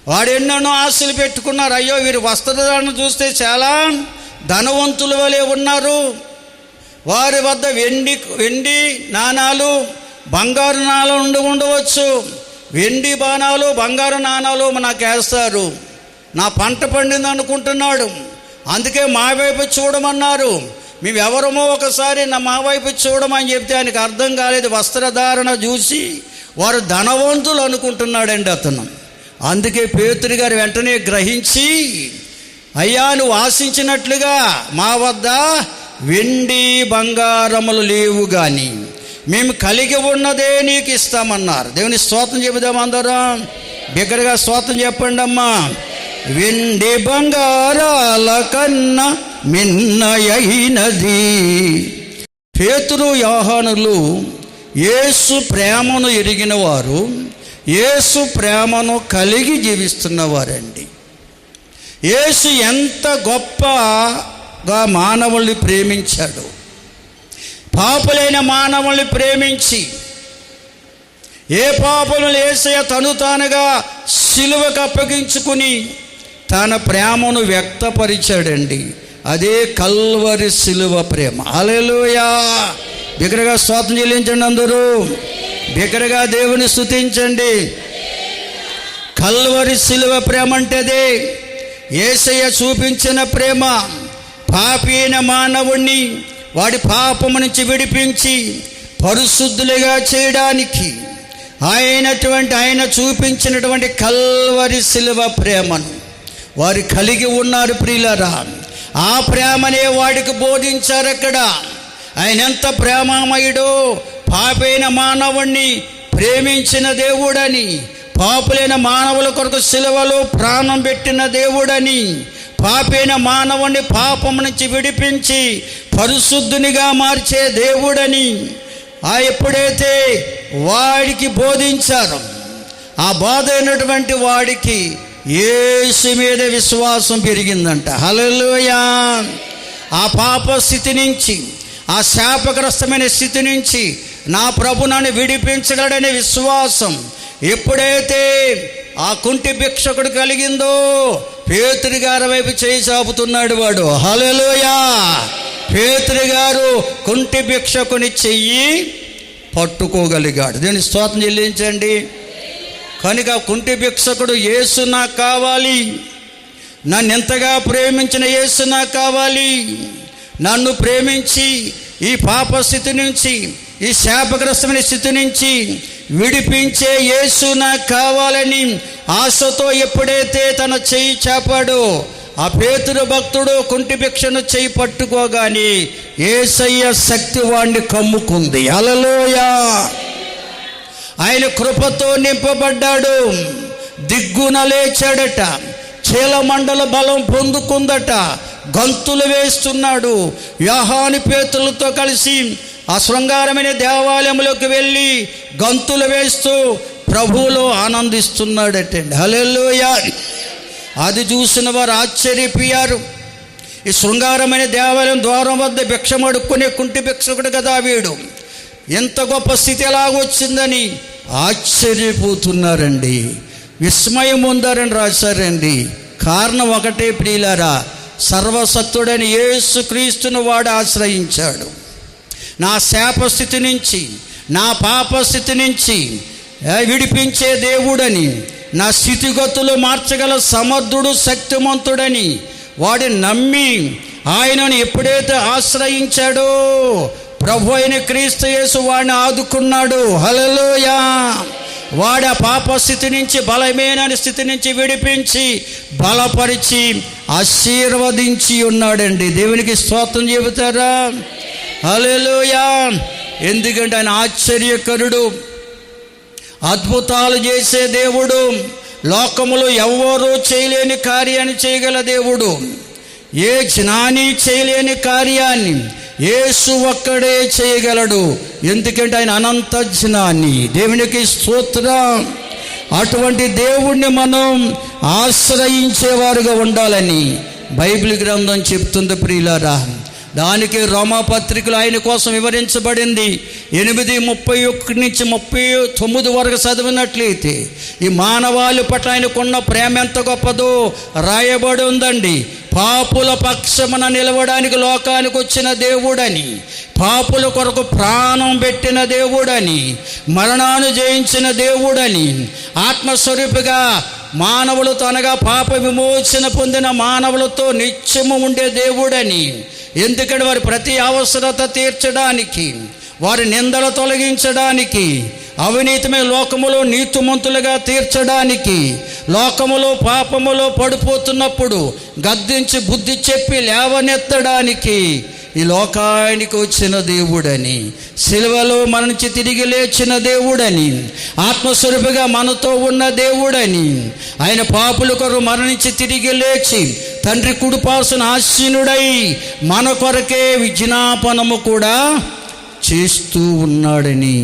వాడు ఎన్నెన్నో ఆశలు పెట్టుకున్నారు. అయ్యో వీరు వస్త్రధారణ చూస్తే చాలా ధనవంతుల వలె ఉన్నారు, వారి వద్ద వెండి నాణాలు బంగారు నాణాలు ఉండవచ్చు, వెండి బాణాలు బంగారు నాణాలు నాకు వేస్తారు, నా పంట పండింది అనుకుంటున్నాడు, అందుకే మా వైపు చూడమన్నారు. మేమెవరమో ఒకసారి మా వైపు చూడమని చెప్తే ఆయనకు అర్థం కాలేదు. వస్త్రధారణ చూసి వారు ధనవంతులు అనుకుంటున్నాడండి అతను. అందుకే పేతురు గారు వెంటనే గ్రహించి, అయ్యా నువ్వు ఆశించినట్లుగా మా వద్ద వెండి బంగారములు లేవు, కానీ మేము కలిగి ఉన్నదే నీకు ఇస్తామన్నారు. దేవుని స్తోత్రం చెబుదాం అందరం. బిగ్గరగా స్తోత్రం చెప్పండి అమ్మా. వెండి బంగారాల కన్నా మిన్నయైనది. పేతురు యోహానులు యేసు ప్రేమను ఎరిగిన వారు, యేసు ప్రేమను కలిగి జీవిస్తున్నవారండి. యేసు ఎంత గొప్పగా మానవుల్ని ప్రేమించాడు. పాపులైన మానవుల్ని ప్రేమించి ఏ పాపములు యేసయ్య తను తానుగా సిలువకు అప్పగించుకుని తన ప్రేమను వ్యక్తపరిచాడండి. అదే కల్వరి సిలువ ప్రేమ. హల్లెలూయా. బిగ్గరగా స్తోత్రం చెల్లించండి అందరూ. బిగ్గరగా దేవుని స్తుతించండి. కల్వరి సిలువ ప్రేమ అంటేదే యేసయ్య చూపించిన ప్రేమ. పాపి అయిన మానవుణ్ణి వాడి పాపము నుంచి విడిపించి పరిశుద్ధులుగా చేయడానికి ఆయన చూపించినటువంటి కల్వరి సిలువ ప్రేమను వారు కలిగి ఉన్నారు ప్రియులారా. ఆ ప్రేమనే వాడికి బోధించారు అక్కడ. ఆయన ఎంత ప్రేమామయుడో, పాపైన మానవుణ్ణి ప్రేమించిన దేవుడని, పాపులైన మానవుల కొరకు సిలువలో ప్రాణం పెట్టిన దేవుడని, పాపైన మానవుణ్ణి పాపం నుంచి విడిపించి పరిశుద్ధునిగా మార్చే దేవుడని ఎప్పుడైతే వాడికి బోధించారో, ఆ బోధ అయినటువంటి వాడికి యేసు మీద విశ్వాసం పెరిగిందంట. హల్లెలూయా. ఆ పాప స్థితి నుంచి, ఆ శాపగ్రస్తమైన స్థితి నుంచి నా ప్రభు నన్ను విడిపించగలడనే విశ్వాసం ఎప్పుడైతే ఆ కుంటి భిక్షకుడు కలిగిందో, పేతురు గారి వైపు చేయి చాపుతున్నాడు వాడు. హల్లెలూయా. పేతురు గారు కుంటి భిక్షకుని చెయ్యి పట్టుకోగలిగాడు. దీన్ని స్తోత్రం చెల్లించండి. కనుక కుంటి భిక్షకుడు, యేసు నాకు కావాలి, నన్ను ఎంతగా ప్రేమించిన యేసు నాకు కావాలి, నన్ను ప్రేమించి ఈ పాప స్థితి నుంచి, ఈ శాపగ్రస్తమైన స్థితి నుంచి విడిపించే యేసు నాకు కావాలని ఆశతో ఎప్పుడైతే తన చెయ్యి చాపాడో, ఆ పేతురు భక్తుడు కుంటి భిక్షను చెయ్యి పట్టుకోగానే యేసయ్య శక్తి వాణ్ణి కమ్ముకుంది. హల్లెలూయా. ఆయన కృపతో నింపబడ్డాడు. దిగ్గున లేచాడట. చీలమండల బలం పొందుకుందట. గంతులు వేస్తున్నాడు. యోహాను పేతులతో కలిసి ఆ శృంగారమైన దేవాలయంలోకి వెళ్ళి గంతులు వేస్తూ ప్రభువులో ఆనందిస్తున్నాడటండి. హల్లెలూయా. అది చూసిన వారు ఆశ్చర్యపోయారు. ఈ శృంగారమైన దేవాలయం ద్వారం వద్ద భిక్షమడుక్కునే కుంటి భిక్షకుడు కదా వీడు, ఎంత గొప్ప స్థితి ఎలాగొచ్చిందని ఆశ్చర్యపోతున్నారండి, విస్మయం ఉందారని రాశారండి. కారణం ఒకటే ప్రియులారా, సర్వశక్తుడైన యేసు క్రీస్తును వాడు ఆశ్రయించాడు. నా శాపస్థితి నుంచి, నా పాపస్థితి నుంచి విడిపించే దేవుడని, నా స్థితిగతులు మార్చగల సమర్థుడు, శక్తిమంతుడని వాడిని నమ్మి ఆయనను ఎప్పుడైతే ఆశ్రయించాడో ప్రభు అయిన క్రీస్తు యేసు వాడిని ఆదుకున్నాడు. హల్లెలూయా. వాడి ఆ పాప స్థితి నుంచి, బలమైన స్థితి నుంచి విడిపించి బలపరిచి ఆశీర్వదించి ఉన్నాడండి. దేవునికి స్తోత్రం చెబుతారా? హల్లెలూయా. ఎందుకంటే ఆయన ఆశ్చర్యకరుడు, అద్భుతాలు చేసే దేవుడు, లోకములో ఎవ్వరూ చేయలేని కార్యాన్ని చేయగల దేవుడు, ఏ జ్ఞాని చేయలేని కార్యాన్ని యేసు ఒక్కడే చేయగలడు. ఎందుకంటే ఆయన అనంత జ్ఞాని. దేవునికి స్తోత్రం. అటువంటి దేవుణ్ణి మనం ఆశ్రయించేవారుగా ఉండాలని బైబిల్ గ్రంథం చెప్తుంది ప్రియులారా. దానికి రోమాపత్రికలు ఆయన కోసం వివరించబడింది. 8:31 నుంచి 39 వరకు చదివినట్లయితే ఈ మానవాళి పట్ల ఆయనకున్న ప్రేమ ఎంత గొప్పదో రాయబడి ఉందండి. పాపుల పక్షమున నిలవడానికి లోకానికి వచ్చిన దేవుడని, పాపుల కొరకు ప్రాణం పెట్టిన దేవుడని, మరణాన్ని జయించిన దేవుడని, ఆత్మస్వరూపిగా మానవులతో అనగా పాప విమోచన పొందిన మానవులతో నిత్యము ఉండే దేవుడని, ఎందుకంటే వారి ప్రతి అవసరత తీర్చడానికి, వారి నిందలు తొలగించడానికి, అవినీతిమే లోకములో నీతిమంతులుగా తీర్చడానికి, లోకములో పాపములో పడిపోతున్నప్పుడు గద్దించి బుద్ధి చెప్పి లేవనెత్తడానికి ఈ లోకానికి వచ్చిన దేవుడని, సిలువలో మరణించి తిరిగి లేచిన దేవుడని, ఆత్మస్వరూపిగా మనతో ఉన్న దేవుడని, ఆయన పాపుల కొరకు మరణించి తిరిగి లేచి తండ్రి కుడిపార్శ్వన ఆసీనుడై మన కొరకే విజ్ఞాపనము కూడా చేస్తూ ఉన్నాడని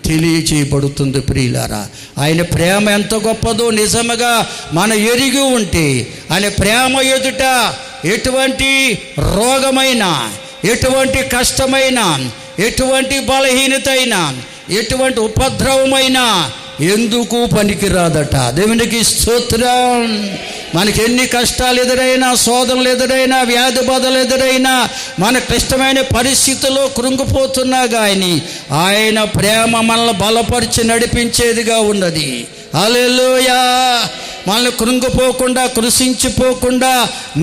తెలియచేయబడుతుంది ప్రియులారా. ఆయన ప్రేమ ఎంత గొప్పదో నిజముగా మనం ఎరిగి ఉంటే, ఆయన ప్రేమ ఎదుట ఎటువంటి రోగమైన, ఎటువంటి కష్టమైన, ఎటువంటి బలహీనత అయినా, ఎటువంటి ఉపద్రవమైన ఎందుకు పనికిరాదట. దేవునికి స్తోత్రం. మనకి ఎన్ని కష్టాలు ఎదురైనా, శోధనలు ఎదురైనా, వ్యాధి బాధలు ఎదురైనా, మన క్లిష్టమైన పరిస్థితుల్లో కృంగిపోతున్నా కానీ ఆయన ప్రేమ మనల్ని బలపరిచి నడిపించేదిగా ఉన్నది. హల్లెలూయా. మనల్ని కృంగిపోకుండా, కృషించిపోకుండా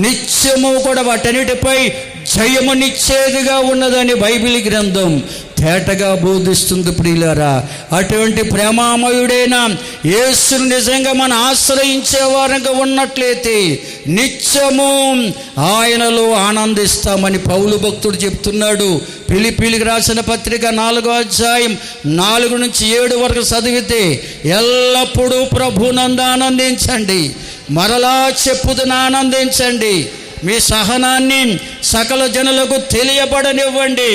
నిత్యము కూడా వాటన్నిటిపై జయమునిచ్చేదిగా ఉన్నదని బైబిల్ గ్రంథం తేటగా బోధిస్తుంది ప్రియులారా. అటువంటి ప్రేమామయుడైన యేసును నిజంగా మనం ఆశ్రయించే వారంగా ఉన్నట్లయితే నిత్యము ఆయనలో ఆనందిస్తామని పౌలు భక్తుడు చెప్తున్నాడు. ఫిలిప్పీయులకు రాసిన పత్రిక 4వ అధ్యాయం 4 నుంచి 7 వరకు చదివితే, ఎల్లప్పుడూ ప్రభునందు ఆనందించండి, మరలా చెప్పుదును ఆనందించండి, మీ సహనాన్ని సకల జనులకు తెలియబడనివ్వండి,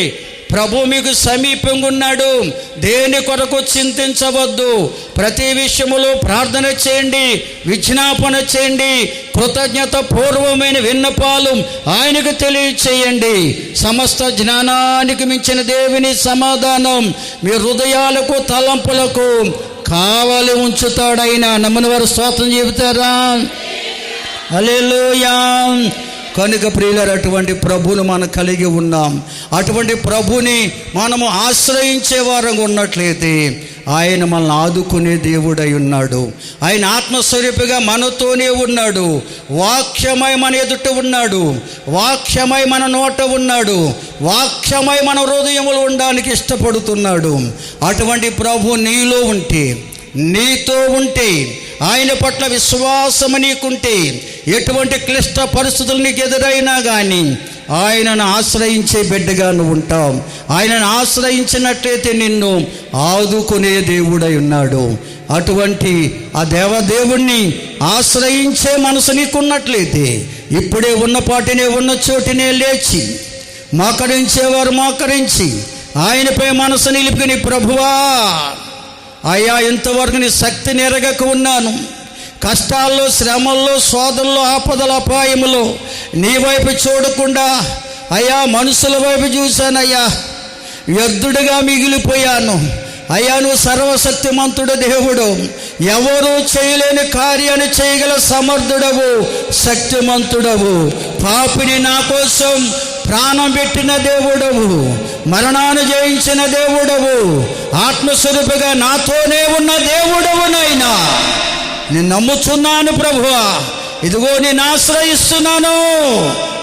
ప్రభు మీకు సమీపంగా ఉన్నాడు, దేని కొరకు చింతించవద్దు, ప్రతి విషయములో ప్రార్థన చేయండి, విజ్ఞాపన చేయండి, కృతజ్ఞత పూర్వమైన విన్నపాలు ఆయనకు తెలియచేయండి. సమస్త జ్ఞానానికి మించిన దేవుని సమాధానం మీ హృదయాలకు తలంపులకు కావాలి ఉంచుతాడైనా. నమ్మని వారు స్తోత్రం చెబుతారా? హల్లెలూయా. కనుక ప్రియులారా, అటువంటి ప్రభువును మనం కలిగి ఉన్నాం. అటువంటి ప్రభుని మనము ఆశ్రయించే వారంగా ఉన్నట్లయితే ఆయన మనల్ని ఆదుకునే దేవుడై ఉన్నాడు. ఆయన ఆత్మస్వరూపిగా మనతోనే ఉన్నాడు. వాక్యమై మన ఎదుట ఉన్నాడు, వాక్యమై మన నోట ఉన్నాడు, వాక్యమై మన హృదయములో ఉండడానికి ఇష్టపడుతున్నాడు. అటువంటి ప్రభు నీలో ఉంటే, నీతో ఉంటే, ఆయన పట్ల విశ్వాసము నీకుంటే, ఎటువంటి క్లిష్ట పరిస్థితులు నీకు ఎదురైనా కానీ ఆయనను ఆశ్రయించే బిడ్డగా నువ్వు ఉంటావు. ఆయనను ఆశ్రయించినట్లయితే నిన్ను ఆదుకునే దేవుడై ఉన్నాడు. అటువంటి ఆ దేవదేవుణ్ణి ఆశ్రయించే మనసు నీకున్నట్లయితే ఇప్పుడే ఉన్నపాటినే ఉన్న చోటినే లేచి మోకరించేవారు మోకరించి ఆయనపై మనసు నిలిపిని, ప్రభువా అయ్యా, ఇంతవరకు నీ శక్తిని ఎరగక ఉన్నాను, కష్టాల్లో, శ్రమల్లో, శోధనలో, ఆపదల అపాయములో నీ వైపు చూడకుండా అయ్యా మనుషుల వైపు చూశానయ్యా, వ్యర్థుడిగా మిగిలిపోయాను. అయ్యా, నువ్వు సర్వశక్తిమంతుడు దేవుడు, ఎవరూ చేయలేని కార్యాన్ని చేయగల సమర్థుడవు, శక్తిమంతుడవు, పాపిని నా కోసం ప్రాణం పెట్టిన దేవుడవు, మరణాన్ని జయించిన దేవుడవు, ఆత్మస్వరూపిగా నాతోనే ఉన్న దేవుడవు. నాయనా, నేను నమ్ముచున్నాను ప్రభువా, ఇదిగో నేను ఆశ్రయిస్తున్నాను,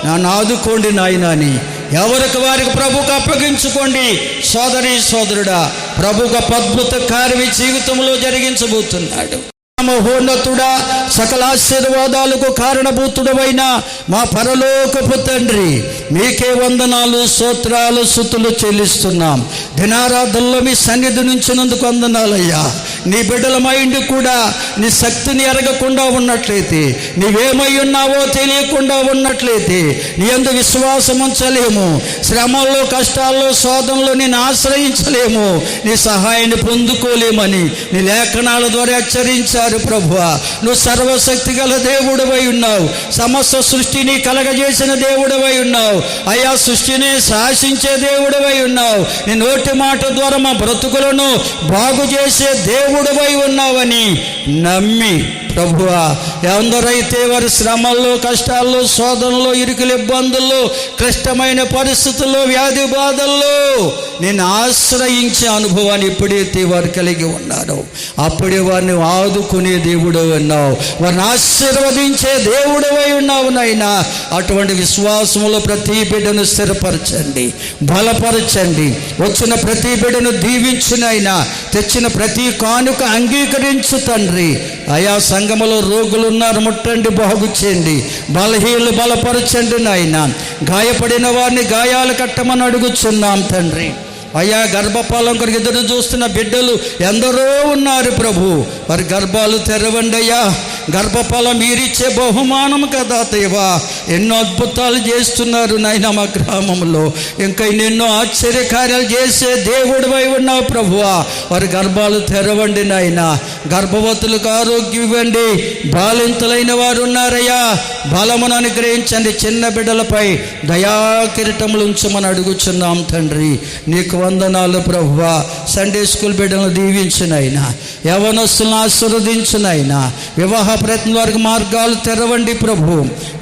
నన్ను ఆదుకోండి నాయనా అని ఎవరికి వారికి ప్రభుకు అప్పగించుకోండి. సోదరి సోదరుడా, ప్రభు గొప్ప అద్భుత కార్యం జీవితంలో జరిగించబోతున్నాడు. మహోన్నతుడా, సకల ఆశీర్వాదాలకు కారణభూతుడవైన మా పరలోకపు తండ్రి, మీకే వందనాలు, స్తోత్రాలు, స్తుతులు చెల్లిస్తున్నాం. దినారాధనలో మీ సన్నిధి నుంచినందుకు వందనాలయ్యా. నీ బిడ్డల మైండ్ కూడా నీ శక్తిని ఎరగకుండా ఉన్నట్లయితే, నీవేమై ఉన్నావో తెలియకుండా ఉన్నట్లయితే, నీ యందు విశ్వాసం ఉంచలేము. శ్రమల్లో, కష్టాల్లో, శోధనలో నేను ఆశ్రయించలేము. నీ సహాయాన్ని పొందుకోలేమని నీ లేఖనాల ద్వారా హెచ్చరించారు. ప్రభువా, నువ్వు సర్వశక్తి గల దేవుడవై ఉన్నావు. సమస్త సృష్టిని కలగజేసిన దేవుడవై ఉన్నావు. అయా, సృష్టిని శాసించే దేవుడవై ఉన్నావు. నీ నోటి మాట ద్వారా మా బ్రతుకులను బాగు చేసే దేవుడవై ఉన్నావని నమ్మి ప్రభువా, ఎందరైతే వారి శ్రమల్లో, కష్టాల్లో, శోధనలో, ఇరుకులు, ఇబ్బందుల్లో, క్లిష్టమైన పరిస్థితుల్లో, వ్యాధి బాధల్లో నేను ఆశ్రయించే అనుభవాన్ని ఎప్పుడైతే వారు కలిగి ఉన్నారో అప్పుడే వారిని ఆదుకునే దేవుడు ఉన్నావు. వారిని ఆశీర్వదించే దేవుడవై ఉన్నావు నాయనా. అటువంటి విశ్వాసంలో ప్రతి బిడ్డను స్థిరపరచండి, బలపరచండి. వచ్చిన ప్రతి బిడ్డను దీవించునైనా, తెచ్చిన ప్రతి కానుక అంగీకరించు తండ్రి. అయా, సంఘములో రోగులు ఉన్నారు, ముట్టండి, బాగు చేయండి. బలహీనులు బలపరచండి నాయన. గాయపడిన వారిని గాయాలు కట్టమని అడుగుచున్నాం తండ్రి. అయ్యా, గర్భఫలం కొరకు ఎదురు చూస్తున్న బిడ్డలు ఎందరో ఉన్నారు ప్రభు. వారి గర్భాలు తెరవండి అయ్యా. గర్భఫలం మీరిచ్చే బహుమానం కదా దేవా. ఎన్నో అద్భుతాలు చేస్తున్నారు నాయన మా గ్రామంలో. ఇంకా ఎన్నెన్నో ఆశ్చర్యకార్యాలు చేసే దేవుడివై ఉన్నావు ప్రభువా. వారి గర్భాలు తెరవండి నాయన. గర్భవతులకు ఆరోగ్యం ఇవ్వండి. బాలింతలైన వారు ఉన్నారయ్యా, బలమును అనుగ్రహించండి. చిన్న బిడ్డలపై దయాకిరీటములు ఉంచమని అడుగుచున్నాం తండ్రి. నీకు వందనాలు ప్రభువా. సండే స్కూల్ బిడ్డలను దీవించునైనా, యవనస్తులను ఆశీర్వదించునైనా. వివాహ ప్రయత్నం వారికి మార్గాలు తెరవండి ప్రభు.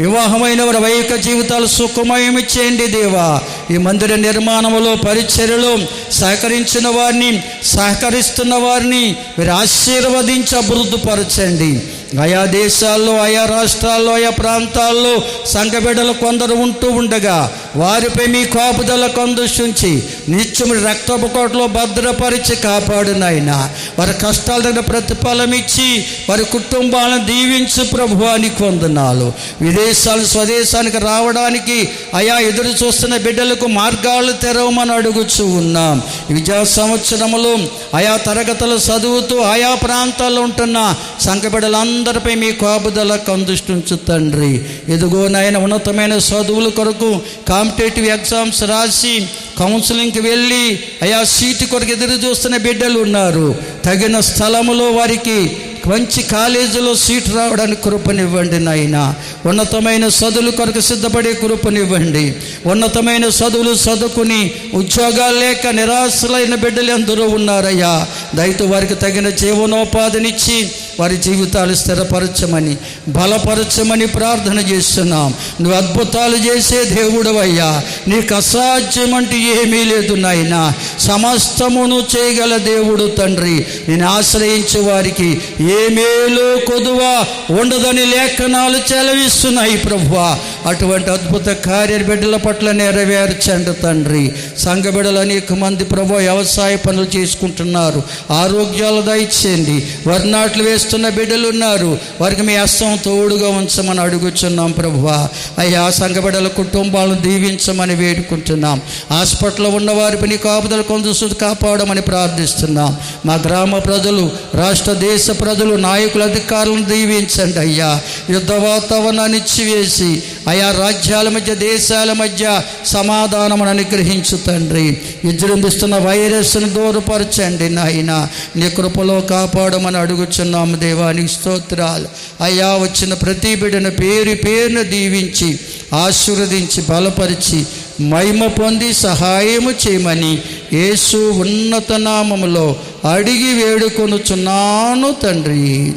వివాహమైన వారి వైక జీవితాలు సుఖమయం చేయండి దేవా. ఈ మందిర నిర్మాణంలో, పరిచర్యలో సహకరించిన వారిని, సహకరిస్తున్న వారిని మీరు ఆశీర్వదించి అభివృద్ధిపరచండి. ఆయా దేశాల్లో, ఆయా రాష్ట్రాల్లో, ఆయా ప్రాంతాల్లో సంఘ బిడ్డలు కొందరు ఉంటూ ఉండగా వారిపై మీ కాపుదల కందుంచి నిత్యము రక్తపు కోటలో భద్రపరిచి కాపాడు నాయన. వారి కష్టాల దగ్గర ప్రతిఫలం ఇచ్చి వారి కుటుంబాలను దీవించు ప్రభువానికి వందనాలు. విదేశాలు, స్వదేశానికి రావడానికి ఆయా ఎదురు చూస్తున్న బిడ్డలకు మార్గాలు తెరవమని అడుగుచూ ఉన్నాం. విద్యా సంవత్సరములు ఆయా తరగతులు చదువుతూ ఆయా ప్రాంతాల్లో ఉంటున్న సంఘ బిడ్డలందరిపై మీ కాపుదల కందుంచు తండ్రి. ఎదుగో నాయన, ఉన్నతమైన చదువుల కొరకు కాంపిటేటివ్ ఎగ్జామ్స్ రాసి కౌన్సిలింగ్కి వెళ్ళి అయా సీటు కొరకు ఎదురు చూస్తున్న బిడ్డలు ఉన్నారు. తగిన స్థలములో వారికి మంచి కాలేజీలో సీటు రావడానికి కృపనివ్వండి నాయన. ఉన్నతమైన చదువుల కొరకు సిద్ధపడే కృపనివ్వండి. ఉన్నతమైన చదువులు చదువుకుని ఉద్యోగాలు లేక నిరాశలైన బిడ్డలు ఎందరో ఉన్నారయ్యా. దయతో వారికి తగిన జీవనోపాధినిచ్చి వారి జీవితాలు స్థిరపరచమని, బలపరచమని ప్రార్థన చేస్తున్నాం. నువ్వు అద్భుతాలు చేసే దేవుడవయ్యా. నీకు అసాధ్యం అంటూ ఏమీ లేదు నాయన. సమస్తమును చేయగల దేవుడు తండ్రి. నేను ఆశ్రయించే వారికి ఏ మేలు కొదువ ఉండదని లేఖనాలు చెలవిస్తున్నాయి ప్రభువా. అటువంటి అద్భుత కార్య బిడ్డల పట్ల నెరవేర్చండి తండ్రి. సంఘ బిడ్డలు అనేక మంది ప్రభు వ్యవసాయ పనులు చేసుకుంటున్నారు. ఆరోగ్యాలు దయచేయండి. వర్నాట్లు వేస్తున్న బిడ్డలు ఉన్నారు. వారికి మీ హస్తం తోడుగా ఉంచమని అడుగుచున్నాం ప్రభువా. అయ్యా, సంఘ బిడ్డల కుటుంబాలను దీవించమని వేడుకుంటున్నాం. హాస్పిటల్లో ఉన్న వారిపై నీ కాపుదల కొంచెం కాపాడమని ప్రార్థిస్తున్నాం. మా గ్రామ ప్రజలు, రాష్ట్ర దేశ ప్రజలు, నాయకుల, అధికారులను దీవించండి అయ్యా. యుద్ధ వాతావరణాన్ని ఇచ్చివేసి ఆయా రాజ్యాల మధ్య, దేశాల మధ్య సమాధానమును అనుగ్రహించు తండ్రి. విజృంభిస్తున్న వైరస్ను దూరపరచండి నాయన. నీ కృపలో కాపాడమని అడుగుచున్నాము దేవానికి స్తోత్రాలు. అయ్యా, వచ్చిన ప్రతి బిడ్డను పేరు పేరును దీవించి ఆశీర్వదించి బలపరిచి మహిమ పొంది సహాయము చేయమని యేసు ఉన్నత నామములో అడిగి వేడుకొనుచున్నాను తండ్రి.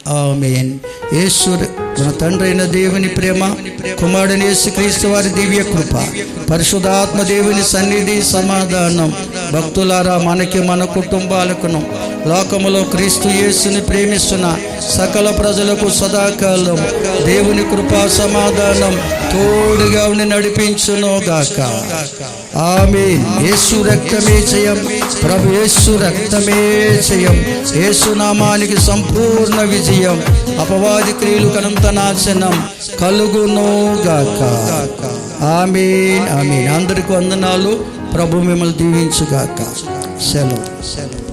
ఆమేన్. యేసు మన తండ్రి అయిన దేవుని ప్రేమ, కుమారుడైన యేసుక్రీస్తు వారి దివ్య కృప, పరిశుద్ధాత్మ దేవుని సన్నిధి, సమాధానం భక్తులారా మనకి, మన కుటుంబాలకును, లోకములో క్రీస్తు యేసుని ప్రేమిస్తున్న సకల ప్రజలకు సదాకాలం దేవుని కృపా సమాధానం తోడుగా ఉండి నడిపించును గాక. ఆమేన్. యేసు రక్తమే జయం, ప్రభు యేసు రక్తమే జయం. యేసు నామానికి సంపూర్ణ విజయం, అపవాది క్రియలు కనంత నాశనం కలుగును గాక. ఆమేన్, ఆమేన్. అందరికీ వందనాలు. ప్రభు మిమ్మల్ని దీవించుగాక. సెలవు.